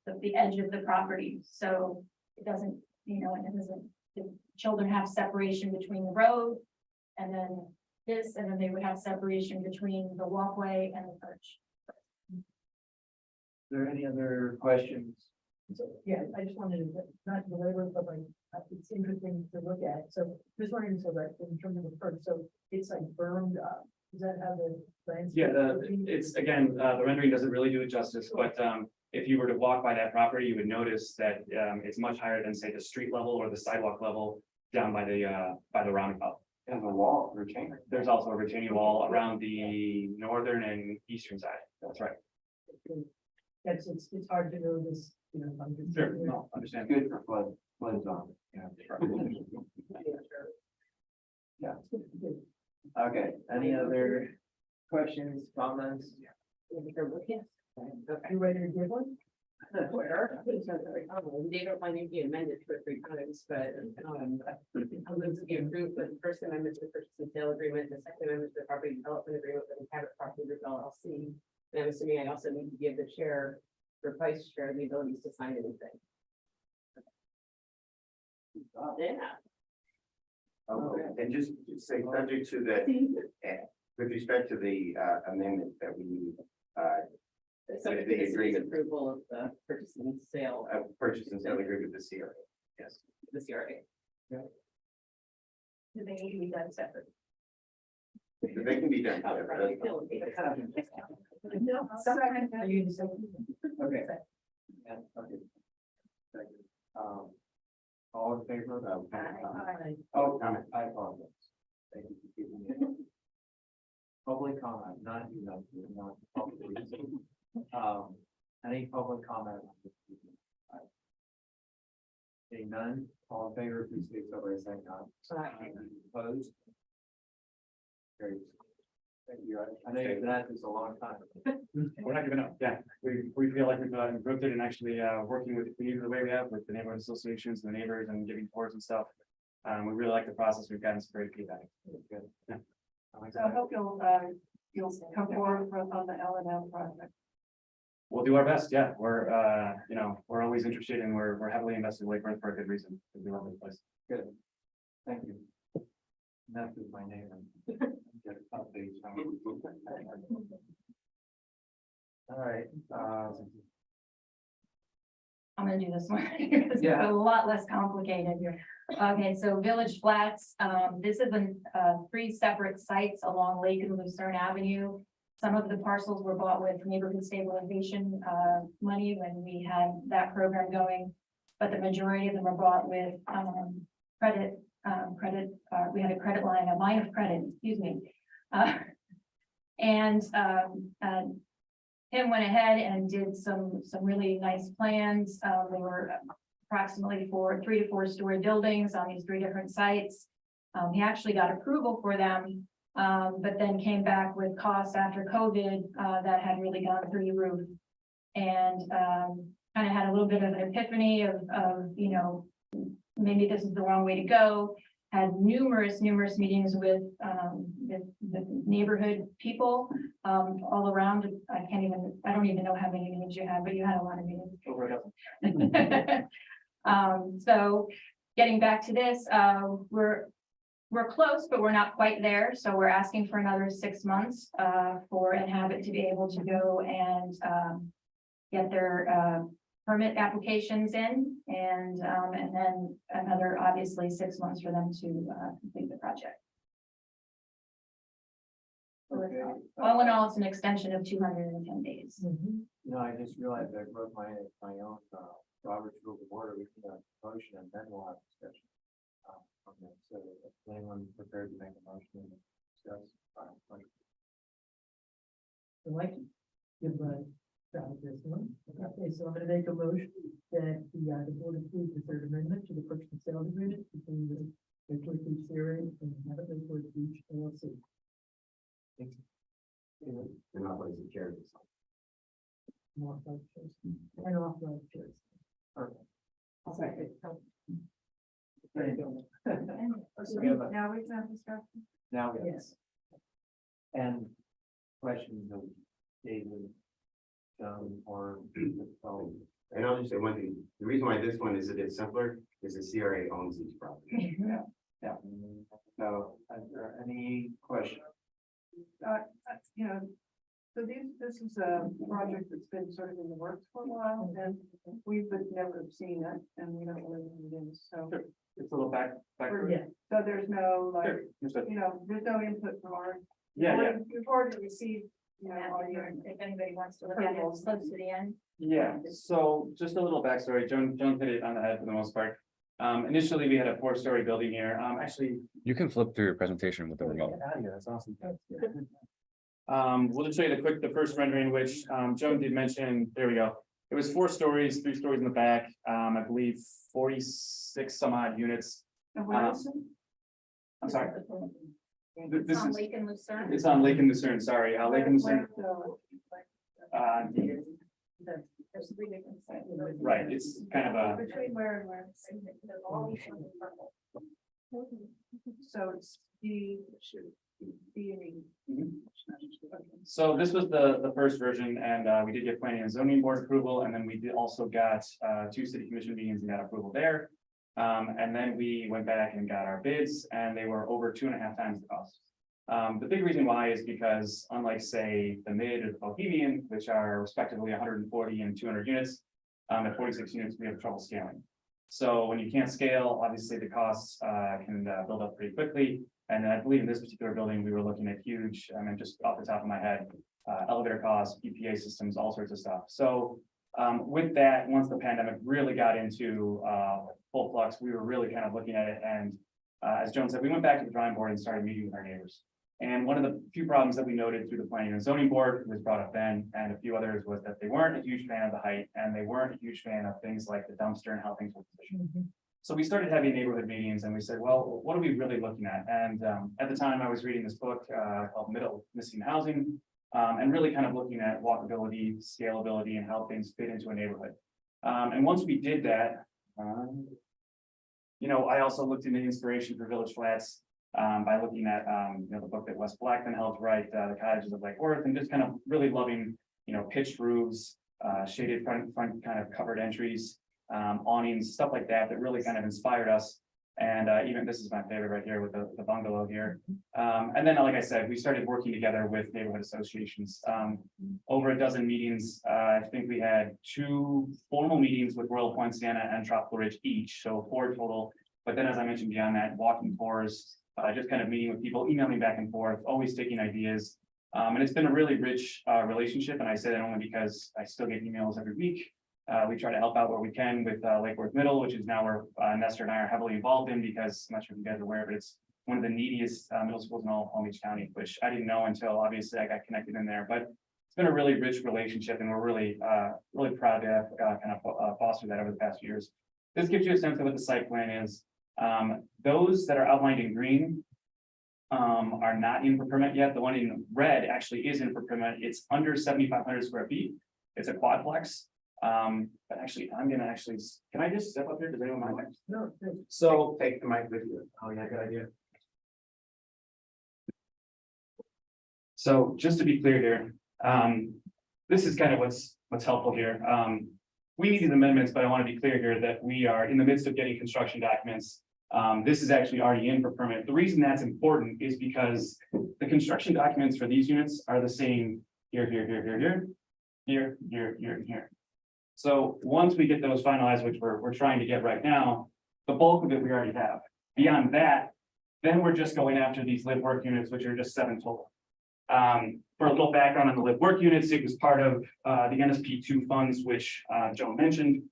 Speaker 6: the edge of the property. So it doesn't, you know, it doesn't, the children have separation between the road and then this, and then they would have separation between the walkway and the perch.
Speaker 1: Is there any other questions?
Speaker 8: So, yeah, I just wanted to, not belabor, but like, it's interesting to look at, so just wondering, so that in terms of the perch, so it's like burned up, is that how the landscape?
Speaker 12: Yeah, it's again, the rendering doesn't really do it justice, but if you were to walk by that property, you would notice that it's much higher than, say, the street level or the sidewalk level down by the roundabout.
Speaker 1: And the wall, retaining.
Speaker 12: There's also a retaining wall around the northern and eastern side. That's right.
Speaker 8: Yes, it's hard to know this, you know. I'm just-
Speaker 12: Sure, no, understand.
Speaker 1: Good for flood zone. Yeah. Yeah. Okay, any other questions, comments?
Speaker 8: You ready to give one?
Speaker 13: They don't mind it being amended 2 or 3 times, but I'm going to be approved, but the first amendment to the purchase and sale agreement, the second amendment to the property development agreement with the Cabot Property Group LLC. And I'm assuming I also need to give the chair or vice chair the abilities to sign anything. Yeah.
Speaker 2: Okay, and just say subject to the, with respect to the amendment that we need,
Speaker 13: Subject to the city's approval of the purchase and sale.
Speaker 2: purchase and sale agreement with the CRA. Yes.
Speaker 13: the CRA.
Speaker 3: Do they need to be done separate?
Speaker 2: They can be done.
Speaker 5: No,
Speaker 13: Are you just-
Speaker 1: Okay. Yeah, okay. Thank you. All in favor of? Oh,
Speaker 2: Comment.
Speaker 1: I apologize. Thank you for giving me. Public comment, not, not public. Any public comment? Seeing none, all in favor, please state so by saying aye. Opposed? Great. Thank you. I know you've been at this a long time.
Speaker 12: We're not giving up, yeah, we feel like we've improved it and actually working with the community the way we have with the neighborhood associations, the neighbors and giving tours and stuff. We really like the process, we've gotten some great feedback.
Speaker 1: Good.
Speaker 12: Yeah.
Speaker 5: So I hope you'll come forward on the L and M project.
Speaker 12: We'll do our best, yeah, we're we're always interested and we're heavily invested in Lake Worth for a good reason. We love this place.
Speaker 1: Good. Thank you. That is my name. Get updates on it. All right,
Speaker 6: I'm gonna do this one. It's
Speaker 1: Yeah.
Speaker 6: a lot less complicated here. Okay, so Village Flats, this is three separate sites along Lake and Lucerne Avenue. Some of the parcels were bought with neighborhood stabilization money when we had that program going. But the majority of them were bought with credit, we had a line of credit, excuse me. Tim went ahead and did some really nice plans. They were approximately 3 to 4 story buildings on these 3 different sites. He actually got approval for them, but then came back with costs after COVID that had really gone through the roof. And kind of had a little bit of an epiphany of maybe this is the wrong way to go. Had numerous meetings with the neighborhood people all around. I don't even know how many meetings you had, but you had a lot of meetings.
Speaker 12: Over a dozen.
Speaker 6: So getting back to this, we're close, but we're not quite there. So we're asking for another 6 months for Inhabit to be able to go and get their permit applications in, and then another, obviously, 6 months for them to complete the project. So it's, all in all, it's an extension of 210 days.
Speaker 1: I just realized I wrote my own Robert's Rule of Order, we can motion and then we'll have discussion. On that. So if anyone prepared to make a motion and discuss.
Speaker 8: I'd like to give my shot at this one. Okay, so I'm gonna make a motion that the board approve the third amendment to the purchase and sale agreement between the Lake Worth Beach CRA and Inhabit Lake Worth Beach LLC.
Speaker 2: And not like the chair.
Speaker 8: And authorized chairs.
Speaker 1: Perfect.
Speaker 5: Now we can have discussion.
Speaker 1: Now,
Speaker 8: Yes.
Speaker 1: and questions of David, or
Speaker 2: And I'll just say one thing, the reason why this one is a bit simpler is the CRA owns these properties.
Speaker 1: yeah. So, is there any question?
Speaker 5: So this is a project that's been sort of in the works for a while, and we've never seen it, and we don't know what it is, so.
Speaker 12: It's a little back.
Speaker 8: Yeah.
Speaker 5: So there's no, like,
Speaker 12: Sure, understood.
Speaker 5: there's no input from our.
Speaker 12: Yeah.
Speaker 5: We've already received, all your.
Speaker 6: If anybody wants to look at it, it's close to the end.
Speaker 12: Yeah, so just a little backstory, Joan hit it on the head for the most part. Initially, we had a 4-story building here, actually.
Speaker 9: You can flip through your presentation with the remote.
Speaker 12: Yeah, that's awesome. We'll just show you the first rendering, which Joan did mention, there we go. It was 4 stories, 3 stories in the back, I believe 46 some odd units.
Speaker 5: And where is it?
Speaker 12: I'm sorry.
Speaker 6: It's
Speaker 12: This
Speaker 6: on
Speaker 12: is,
Speaker 6: Lake and Lucerne.
Speaker 12: it's on Lake and Lucerne, sorry, Lake and Lucerne.
Speaker 6: There's 3 different sites.
Speaker 12: Right, it's kind of a,
Speaker 5: Between where and where? So it's D, should be any.
Speaker 12: so this was the first version, and we did get planning and zoning board approval, and then we did also got 2 city commission meetings and got approval there. And then we went back and got our bids, and they were over 2.5 times the cost. The big reason why is because unlike, say, the Mid or the Bohemian, which are respectively 140 and 200 units, at 46 units, we have trouble scaling. So when you can't scale, obviously the costs can build up pretty quickly. And I believe in this particular building, we were looking at huge, I mean, just off the top of my head, elevator costs, EPA systems, all sorts of stuff. So with that, once the pandemic really got into full flux, we were really kind of looking at it. And as Joan said, we went back to the drawing board and started meeting with our neighbors. And one of the few problems that we noted through the planning and zoning board was brought up then, and a few others, was that they weren't a huge fan of the height, and they weren't a huge fan of things like the dumpster and how things were positioned. So we started having neighborhood meetings, and we said, well, what are we really looking at? And at the time, I was reading this book called Missing Housing, and really kind of looking at walkability, scalability, and how things fit into a neighborhood. And once we did that, I also looked into inspiration for Village Flats by looking at the book that Wes Blackman helped write, The Cottages of Lake Worth, and just kind of really loving, pitched roofs, shaded front kind of covered entries, awnings, stuff like that, that really kind of inspired us. And even this is my favorite right here with the bungalow here. And then, like I said, we started working together with neighborhood associations. Over a dozen meetings, I think we had 2 formal meetings with Royal Point, Sienna, and Tropical Ridge each, so 4 total. But then, as I mentioned beyond that, walking tours, just kind of meeting with people, emailing back and forth, always taking ideas. And it's been a really rich relationship, and I say that only because I still get emails every week. We try to help out where we can with Lake Worth Middle, which is now where Nestor and I are heavily involved in, because I'm not sure if you guys are aware, but it's one of the neediest middle schools in all Palm Beach County, which I didn't know until obviously I got connected in there. But it's been a really rich relationship, and we're really proud to have kind of fostered that over the past few years. This gives you a sense of what the site plan is. Those that are outlined in green are not in for permit yet. The one in red actually is in for permit. It's under 7,500 square feet. It's a quadplex. But actually, can I just step up here? Does anyone mind?
Speaker 2: No.
Speaker 12: So
Speaker 2: Take the mic with you. Oh, yeah, good idea.
Speaker 12: So just to be clear here, this is kind of what's helpful here. We need these amendments, but I want to be clear here that we are in the midst of getting construction documents. This is actually already in for permit. The reason that's important is because the construction documents for these units are the same here. So once we get those finalized, which we're trying to get right now, the bulk of it we already have. Beyond that, then we're just going after these live work units, which are just 7 total. For a little background on the live work units, it was part of the NSP2 funds, which Joan mentioned.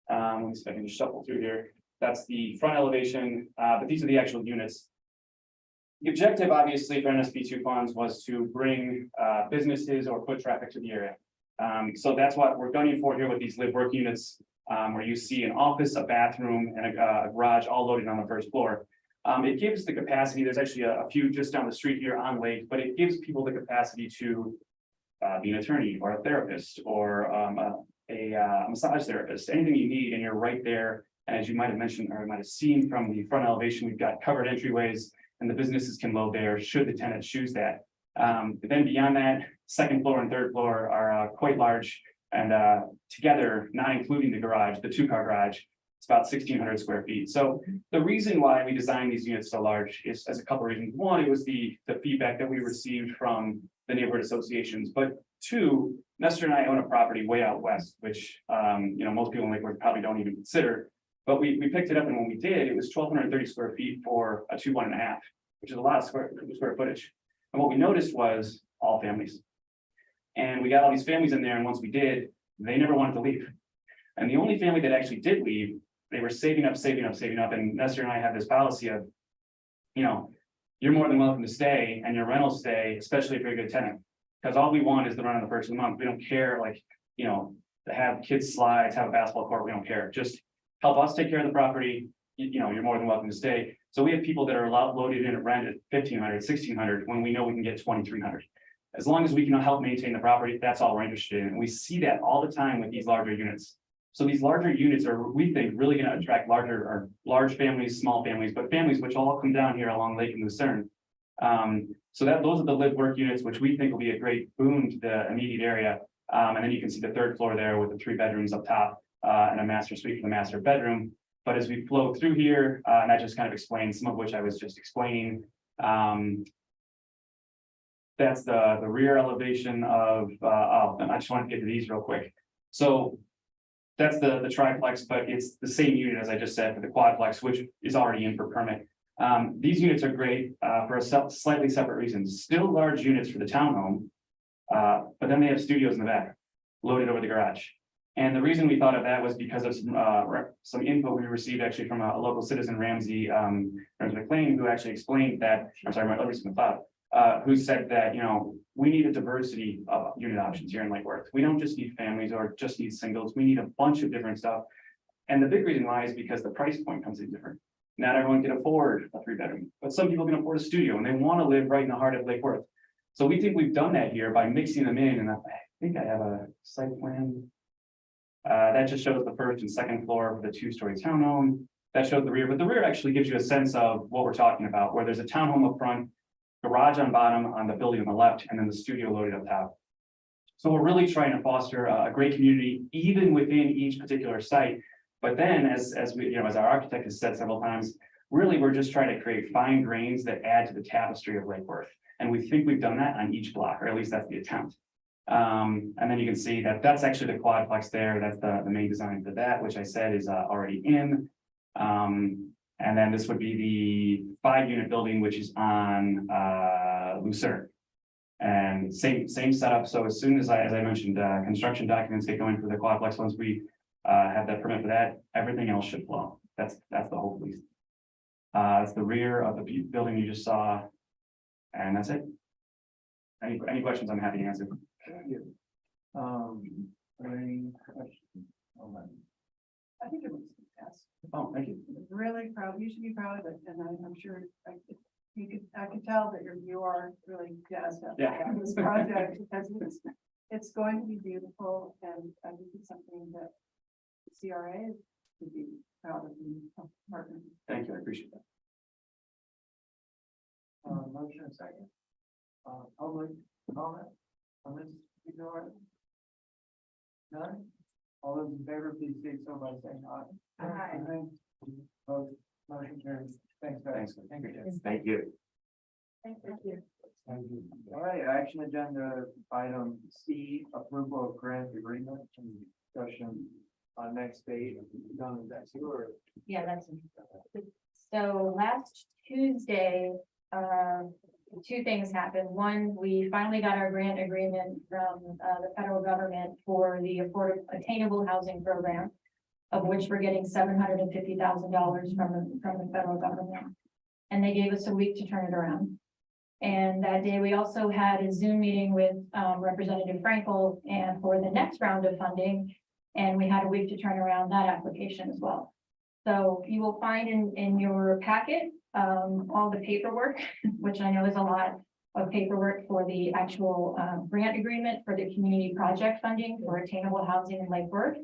Speaker 12: Let me see if I can just shuffle through here. That's the front elevation, but these are the actual units. The objective, obviously, for NSP2 funds was to bring businesses or foot traffic to the area. So that's what we're gunning for here with these live work units, where you see an office, a bathroom, and a garage all loaded on the first floor. It gives the capacity, there's actually a few just down the street here on Lake, but it gives people the capacity to be an attorney or a therapist or a massage therapist, anything you need, and you're right there. And as you might have mentioned, or might have seen from the front elevation, we've got covered entryways, and the businesses can load there should the tenant choose that. But then beyond that, 2nd floor and 3rd floor are quite large, and together, not including the garage, the 2-car garage, it's about 1,600 square feet. So the reason why we designed these units so large is as a couple of reasons. One, it was the feedback that we received from the neighborhood associations, but 2, Nestor and I own a property way out west, which most people in Lake Worth probably don't even consider. But we picked it up, and when we did, it was 1,230 square feet for a 2-1.5, which is a lot of square footage. And what we noticed was all families. And we got all these families in there, and once we did, they never wanted to leave. And the only family that actually did leave, they were saving up. And Nestor and I have this policy of, you're more than welcome to stay, and your rental stay, especially if you're a good tenant. Because all we want is the run on the first of the month. We don't care, to have kids slides, have a basketball court, we don't care. Just help us take care of the property. You're more than welcome to stay. So we have people that are loaded in at rent at 1,500, 1,600, when we know we can get 2,300. As long as we can help maintain the property, that's all we're interested in. And we see that all the time with these larger units. So these larger units are, we think, really going to attract large families, small families, but families which all come down here along Lake and Lucerne. So those are the live work units, which we think will be a great boon to the immediate area. And then you can see the 3rd floor there with the 3 bedrooms up top and a master suite for the master bedroom. But as we flow through here, and I just kind of explained some of which I was just explaining. That's the rear elevation of, and I just want to get to these real quick. So that's the triplex, but it's the same unit as I just said for the quadplex, which is already in for permit. These units are great, for a slightly separate reason, still large units for the townhome. But then they have studios in the back, loaded over the garage. And the reason we thought of that was because of some input we received actually from a local citizen, Ramsey McLean, who actually explained that, I'm sorry, McLeod, who said that, you know, we need a diversity of unit options here in Lake Worth. We don't just need families or just need singles. We need a bunch of different stuff. And the big reason why is because the price point comes in different. Not everyone can afford a 3-bedroom, but some people can afford a studio and they want to live right in the heart of Lake Worth. So we think we've done that here by mixing them in, and I think I have a site plan. That just shows the first and second floor for the 2-story townhome. That shows the rear, but the rear actually gives you a sense of what we're talking about, where there's a townhome up front, garage on bottom on the building on the left, and then the studio loaded up top. So we're really trying to foster a great community, even within each particular site. But then, as we, you know, as our architect has said several times, really, we're just trying to create fine grains that add to the tapestry of Lake Worth. And we think we've done that on each block, or at least that's the attempt. And then you can see that that's actually the quadplex there. That's the main design for that, which I said is already in. And then this would be the 5-unit building, which is on Lucerne. And same setup. So as soon as I mentioned, construction documents get going for the quadplex, once we have that permit for that, everything else should flow. That's the whole piece. That's the rear of the building you just saw. And that's it. Any questions, I'm happy to answer.
Speaker 1: Any questions?
Speaker 5: I think it was a test.
Speaker 12: Oh, thank you.
Speaker 5: Really proud, you should be proud of it, and I'm sure I could tell that you are really jazzed up about this project, because it's going to be beautiful, and I think it's something that the CRA would be proud of you partnering.
Speaker 12: Thank you, I appreciate that.
Speaker 1: Motion and second. Public comment on this regard? None? All those in favor, please state so by saying aye.
Speaker 5: Aye.
Speaker 1: Opposed? Motion carries. Thanks, guys.
Speaker 2: Thank you.
Speaker 5: Thank you.
Speaker 1: All right, action agenda item C, approval of grant agreement and discussion on next date. Done, that's yours.
Speaker 4: Yeah, that's. So last Tuesday, 2 things happened. One, we finally got our grant agreement from the federal government for the affordable attainable housing program, of which we're getting $750,000 from the federal government. And they gave us a week to turn it around. And that day, we also had a Zoom meeting with Representative Frankel and for the next round of funding. And we had a week to turn around that application as well. So you will find in your packet all the paperwork, which I know is a lot of paperwork for the actual grant agreement for the community project funding for attainable housing in Lake Worth.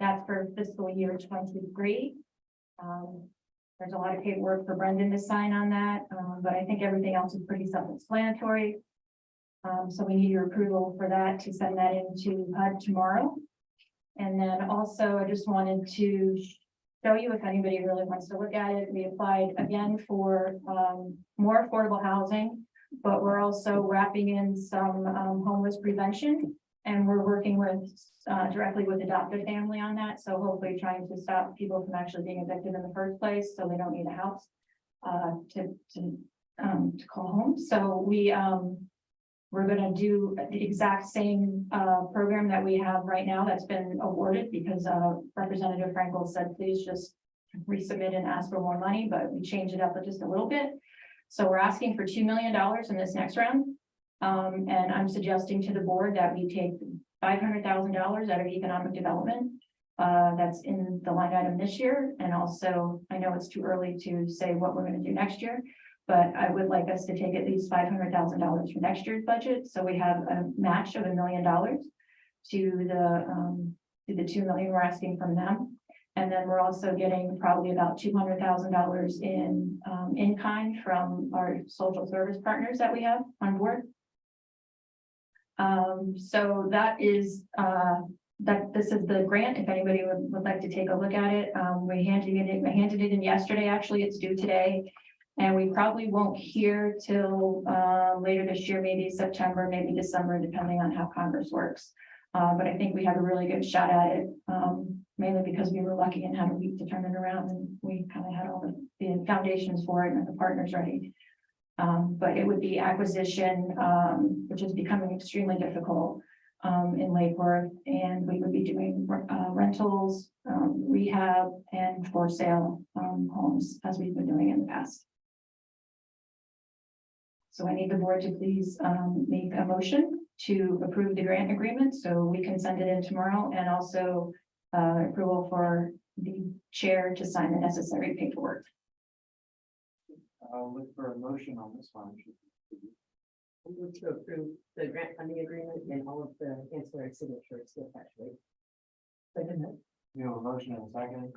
Speaker 4: That's for fiscal year 23. There's a lot of paperwork for Brendan to sign on that, but I think everything else is pretty self-explanatory. So we need your approval for that to send that into HUD tomorrow. And then also, I just wanted to show you, if anybody really wants to look at it, we applied again for more affordable housing, but we're also wrapping in some homeless prevention. And we're working with directly with adopted family on that. So hopefully trying to stop people from actually being evicted in the first place, so they don't need a house to call home. So we're going to do the exact same program that we have right now that's been awarded, because Representative Frankel said, please just resubmit and ask for more money, but we changed it up just a little bit. So we're asking for $2 million in this next round. And I'm suggesting to the board that we take $500,000 out of economic development. That's in the line item this year. And also, I know it's too early to say what we're going to do next year, but I would like us to take at least $500,000 from next year's budget. So we have a match of $1 million to the 2 million we're asking from them. And then we're also getting probably about $200,000 in kind from our social service partners that we have on board. So that is this is the grant. If anybody would like to take a look at it, I handed it in yesterday. Actually, it's due today, and we probably won't hear till later this year, maybe September, maybe December, depending on how Congress works.
Speaker 6: But I think we have a really good shot at it, mainly because we were lucky and had a week to turn it around, and we kind of had all the foundations for it and the partners ready. But it would be acquisition, which is becoming extremely difficult in Lake Worth, and we would be doing rentals, rehab, and for sale homes, as we've been doing in the past. So I need the board to please make a motion to approve the grant agreement, so we can send it in tomorrow, and also approval for the chair to sign the necessary paperwork.
Speaker 1: I'll look for a motion on this one.
Speaker 13: I move to approve the grant funding agreement and all of the ancillary signatures, actually. Second.
Speaker 1: We have a motion and a second.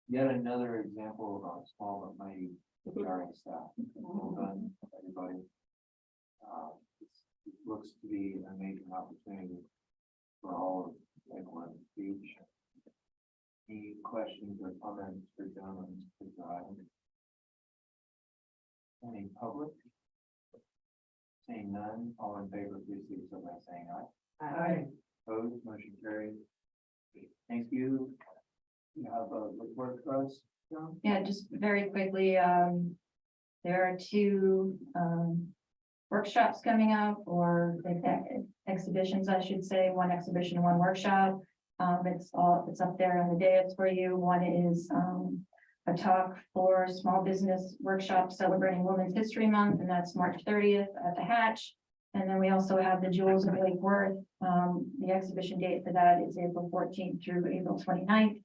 Speaker 1: Yet another example of small but mighty CRA staff. Well done, everybody. It looks to be a major opportunity for all of Lake Worth Beach. Any questions or comments for John on this item? Any public? Seeing none, all in favor, please do so by saying aye.
Speaker 13: Aye.
Speaker 1: Opposed, motion carried. Thank you. You have a report for us, John?
Speaker 6: Yeah, just very quickly, there are two workshops coming up, or exhibitions, I should say, one exhibition, one workshop. It's up there on the dais for you. One is a talk for small business workshop celebrating Women's History Month, and that's March 30th at the Hatch. And then we also have the Jewels of Lake Worth. The exhibition date for that is April 14th through April 29th.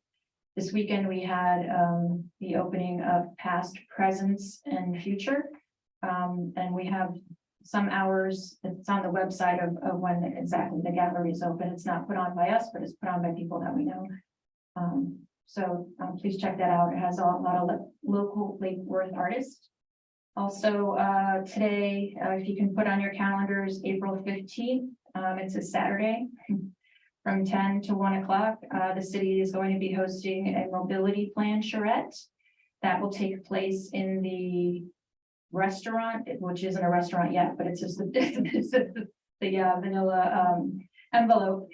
Speaker 6: This weekend, we had the opening of Past, Presence, and Future. And we have some hours, it's on the website of when exactly the gallery is open. It's not put on by us, but it's put on by people that we know. So please check that out. It has a lot of local Lake Worth artists. Also, today, if you can put on your calendars, April 15th, it's a Saturday from 10 to 1 o'clock. The city is going to be hosting a mobility plan charrette that will take place in the restaurant, which isn't a restaurant yet, but it's just the vanilla envelope.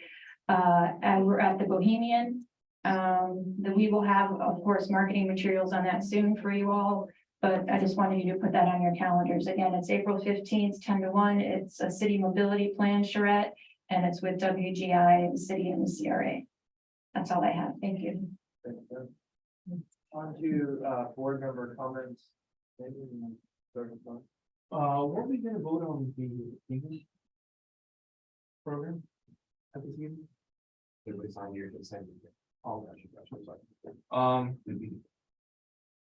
Speaker 6: And we're at the Bohemian. We will have, of course, marketing materials on that soon for you all, but I just wanted you to put that on your calendars. Again, it's April 15th, 10 to 1. It's a city mobility plan charrette, and it's with WGI, the city, and the CRA. That's all I have. Thank you.
Speaker 1: On to board member comments.
Speaker 11: Were we gonna vote on the English program at this meeting?
Speaker 2: It was on your consent. Oh, gotcha.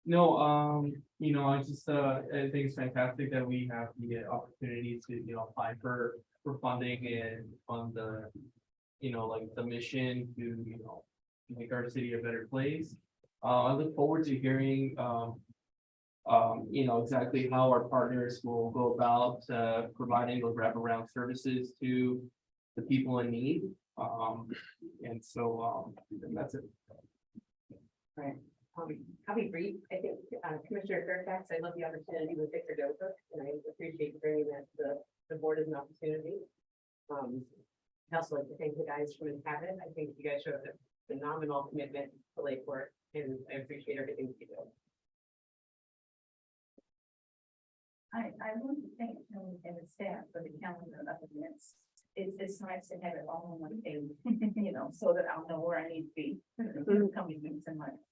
Speaker 11: No, I just, I think it's fantastic that we have the opportunity to, apply for funding and fund the, like the mission to, make our city a better place. I look forward to hearing, exactly how our partners will go about providing those wraparound services to the people in need. And so that's it.
Speaker 13: Right. I'll be brief. I think Commissioner Fairfax, I love the opportunity with Victor Dover, and I appreciate you bringing that to the board as an opportunity. I also like to thank the guys from Inhabit. I think you guys showed a phenomenal commitment to Lake Worth, and I appreciate everything you do.
Speaker 6: I want to thank you and the staff for the calendar of events. It's nice to have it all on one page, so that I'll know where I need to be. Coming weeks and months.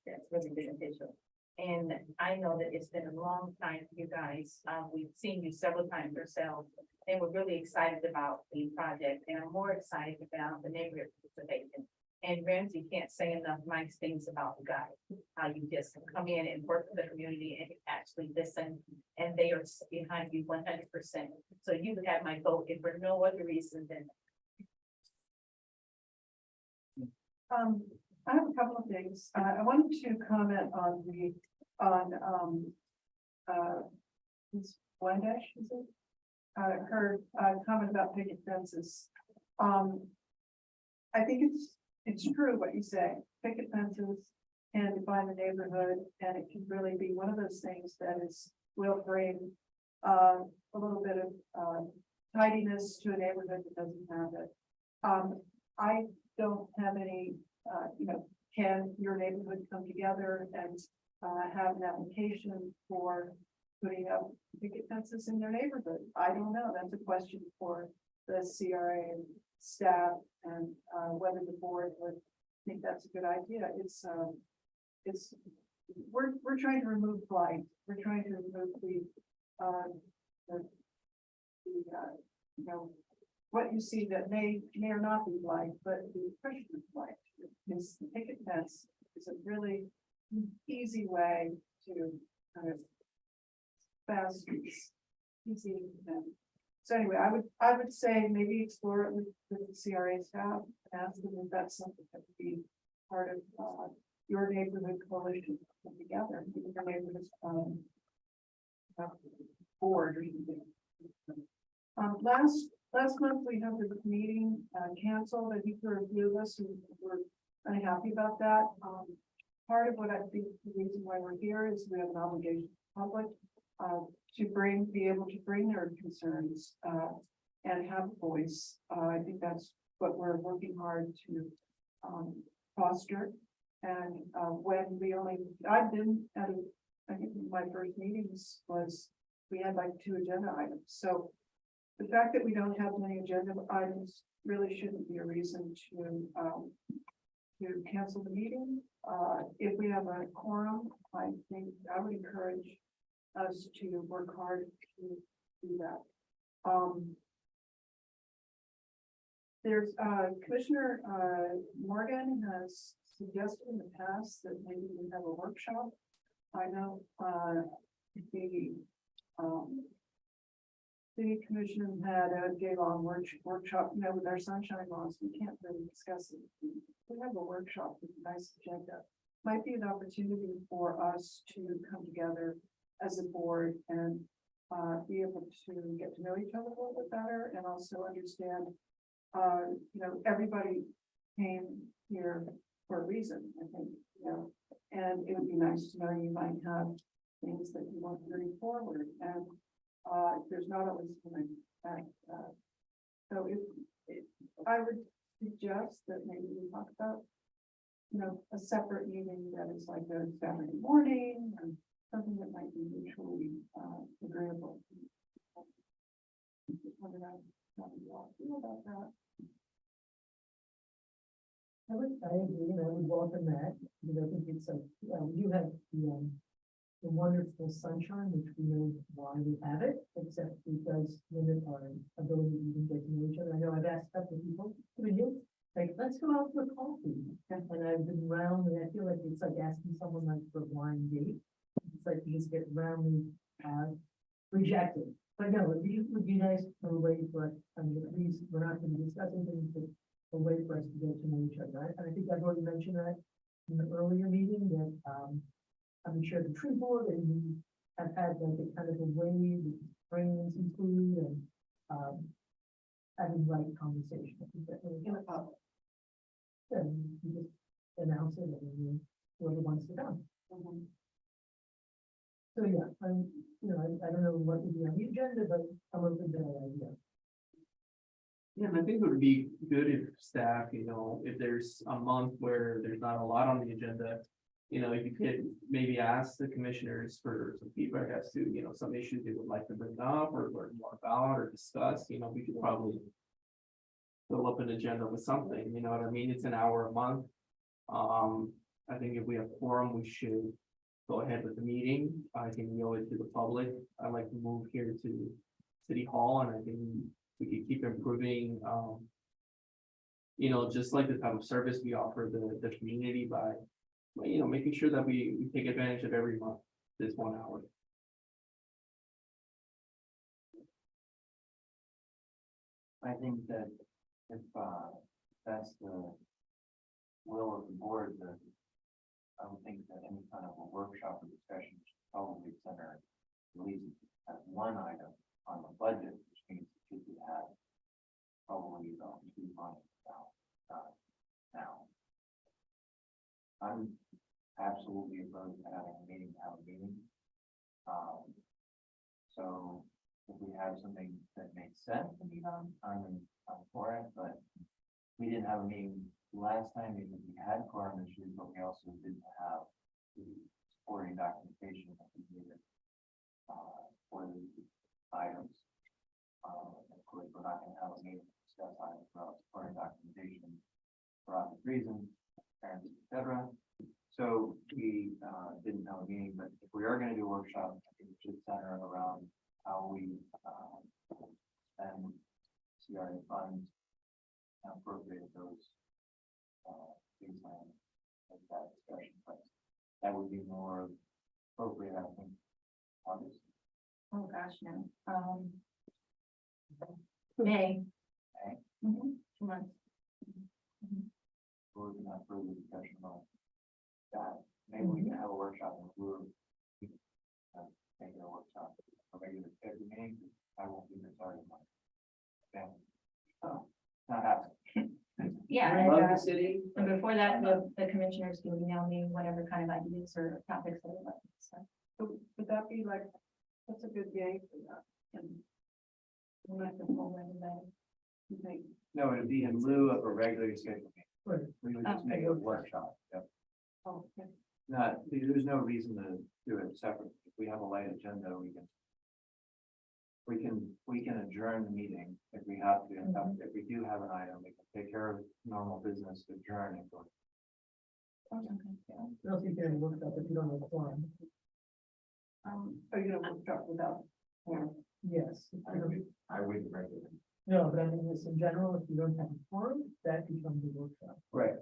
Speaker 6: That's really beneficial. And I know that it's been a long time for you guys. We've seen you several times yourselves, and we're really excited about the project, and I'm more excited about the neighborhood participation. And Ramsey can't say enough nice things about the guy, how you just come in and work for the community and actually listen, and they are behind you 100%. So you would have my vote if for no other reason than.
Speaker 5: I have a couple of things. I wanted to comment on Ms. Blandash, is it? Her comment about picket fences. I think it's true what you say. Picket fences can define the neighborhood, and it can really be one of those things that will bring a little bit of tidiness to a neighborhood that doesn't have it. I don't have any, can your neighborhood come together and have an application for putting up picket fences in their neighborhood? I don't know. That's a question for the CRA staff and whether the board would think that's a good idea. We're trying to remove blight. We're trying to remove what you see that may or not be blight, but the impression of blight is the picket fence is a really easy way to kind of fast, easy. So anyway, I would say maybe explore it with the CRA staff, ask them if that's something that would be part of your neighborhood coalition put together, even your neighborhood board or something. Last month we had the meeting canceled. I think there were a few of us who were unhappy about that. Part of what I think the reason why we're here is we have an obligation to the public to be able to bring their concerns and have a voice. I think that's what we're working hard to foster. And I've been at I think my first meetings was, we had like 2 agenda items. So the fact that we don't have many agenda items really shouldn't be a reason to cancel the meeting. If we have a quorum, I think I would encourage us to work hard to do that. There's Commissioner Morgan has suggested in the past that maybe we have a workshop. I know the City Commission had a day-long workshop, with our sunshine laws. We can't really discuss it. We have a workshop with a nice agenda. Might be an opportunity for us to come together as a board and be able to get to know each other a little bit better and also understand, everybody came here for a reason, I think, and it would be nice to know you might have things that you want to bring forward, and there's not always time. So I would suggest that maybe we talk about, a separate meeting that is like a Saturday morning or something that might be mutually agreeable. Just wondered how you all feel about that.
Speaker 8: I agree, and I would welcome that, I think it's we do have the wonderful sunshine, which we know why we have it, except it does limit our ability to even get to know each other. I know I've asked a couple of people, like, let's go out for coffee, and I've been around, and I feel like it's like asking someone like for a blind date. It's like you just get roundly rejected. But no, it would be nice for a way for us, at least we're not going to be discussing things, but a way for us to get to know each other. And I think I've already mentioned that in the earlier meeting that I'm sure the tree board and we have had like a kind of a way with bringing some food and having right conversation. I think that really helps. And you just announce it and whoever wants to come. So yeah, I don't know what would be on the agenda, but I'm open to that idea.
Speaker 11: Yeah, and I think it would be good if staff, if there's a month where there's not a lot on the agenda, if you could maybe ask the commissioners for some feedback as to, some issues they would like to bring up or learn more about or discuss, we could probably fill up an agenda with something, you know what I mean? It's an hour a month. I think if we have quorum, we should go ahead with the meeting. I think we owe it to the public. I'd like to move here to City Hall, and I think we could keep improving, just like the type of service we offer the community by, making sure that we take advantage of every month, this 1 hour.
Speaker 1: I think that if that's the will of the board, that I would think that any kind of a workshop or discussion should probably center at least as one item on the budget, which means it should have probably about 2 months now. I'm absolutely opposed to having a meeting. So if we have something that makes sense to be done, I'm for it, but we didn't have a meeting last time because we had quorum issues, but we also didn't have the supporting documentation that we needed for the items. Of course, we're not gonna have a meeting to discuss items without supporting documentation for obvious reasons, and et cetera. So we didn't have a meeting, but if we are gonna do a workshop, I think it should center around how we spend CRA funds and appropriate those things like that discussion. But that would be more appropriate, I think, August.
Speaker 6: Oh, gosh, no. May.
Speaker 1: May.
Speaker 6: Mhm, 2 months.
Speaker 1: Or we can have further discussion about that. Maybe we can have a workshop and we're making a workshop, or maybe the scheduled meeting. I won't be sorry. Family. Oh, not happening.
Speaker 6: Yeah,
Speaker 1: I love
Speaker 6: and,
Speaker 1: the city.
Speaker 6: and before that, the commissioners can email me whatever kind of ideas or topics they would like. So,
Speaker 5: Would that be like, what's a good day for that? And
Speaker 6: we'll have to pull in the-
Speaker 5: you think,
Speaker 1: No, it'd be in lieu of a regular scheduled meeting. We would just make it a workshop. Yep.
Speaker 5: oh, okay.
Speaker 1: Not, there's no reason to do it separate. If we have a light agenda, we can adjourn the meeting if we have to. If we do have an item, we can take care of normal business, adjourn and go.
Speaker 5: Are you gonna workshop without?
Speaker 11: Yes.
Speaker 1: I wouldn't regularly.
Speaker 11: No, but I mean, just in general, if you don't have a forum, that becomes a workshop.
Speaker 1: Right.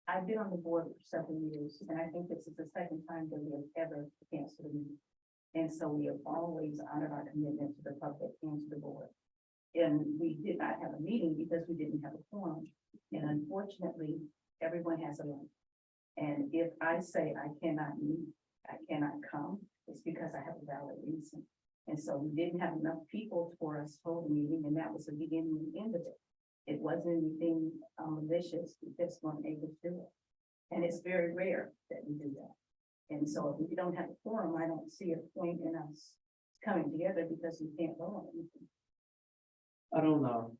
Speaker 8: I've been on the board for several years, and I think this is the second time that we have ever canceled a meeting. And so we have always honored our commitment to the public and to the board. And we did not have a meeting because we didn't have a quorum. And unfortunately, everyone has a life. And if I say I cannot meet, I cannot come, it's because I have a valid reason. And so we didn't have enough people for us to hold a meeting, and that was the beginning and the end of it. It wasn't anything malicious, we just weren't able to do it. And it's very rare that we do that. And so if we don't have a forum, I don't see a point in us coming together because we can't vote on anything.
Speaker 11: I don't know.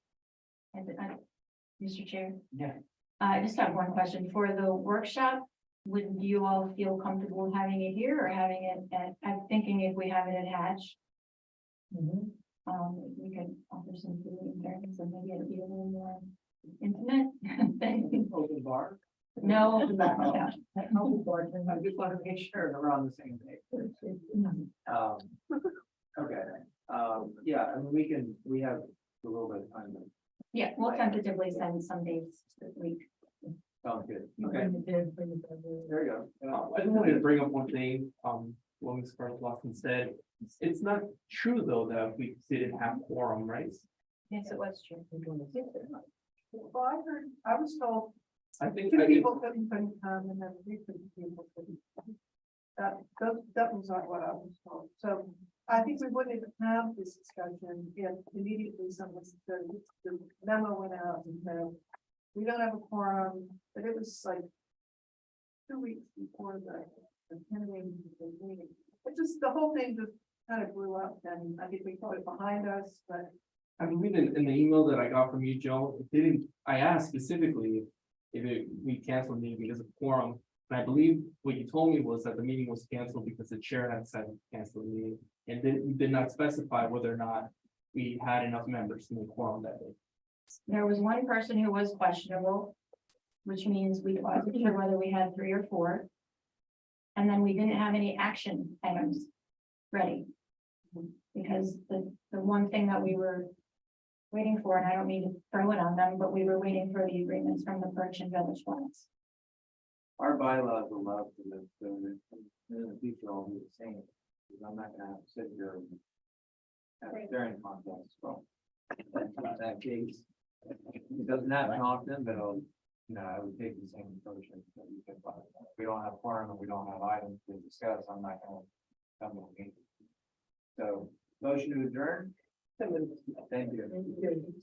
Speaker 6: And Mr. Chair,
Speaker 1: Yeah.
Speaker 6: I just have one question for the workshop. Would you all feel comfortable having it here or having it at, I'm thinking if we have it at Hatch, we can offer some food and drinks and maybe it'll be a little more intimate. than-
Speaker 11: Open bar?
Speaker 6: No,
Speaker 11: I just want to make sure we're on the same page.
Speaker 1: Okay, yeah, I mean, we have a little bit of time, but
Speaker 6: yeah, we'll tentatively send some dates this week.
Speaker 1: sounds good. Okay, there you go.
Speaker 11: I just wanted to bring up one thing, what Ms. Lawson said. It's not true, though, that we didn't have quorum, right?
Speaker 6: Yes, it was true.
Speaker 5: Well, I was told
Speaker 11: I think,
Speaker 5: two people couldn't come and then 3 people couldn't. That was not what I was told. So I think we wouldn't even have this discussion if immediately someone said, the memo went out and said, we don't have a quorum, but it was like 2 weeks before the pending meeting. It just, the whole thing just kind of blew up, and I think we put it behind us, but
Speaker 11: I believe in the email that I got from you, Joe, it didn't, I asked specifically if we canceled the meeting because of quorum. And I believe what you told me was that the meeting was canceled because the chair had said cancel the meeting. And then you did not specify whether or not we had enough members to make quorum that day.
Speaker 6: There was one person who was questionable, which means we wasn't sure whether we had 3 or 4. And then we didn't have any action items ready. Because the one thing that we were waiting for, and I don't need to throw it on them, but we were waiting for the agreements from the Perch and Village plans.
Speaker 1: Our bylaws allow for this, so in the future, I'll do the same. Because I'm not gonna have to sit here and have a staring contest, so. That's not that case. It doesn't happen often, but I'll, I would take the same approach that you could. If we don't have quorum and we don't have items to discuss, I'm not gonna come to the meeting. So, motion to adjourn? Thank you.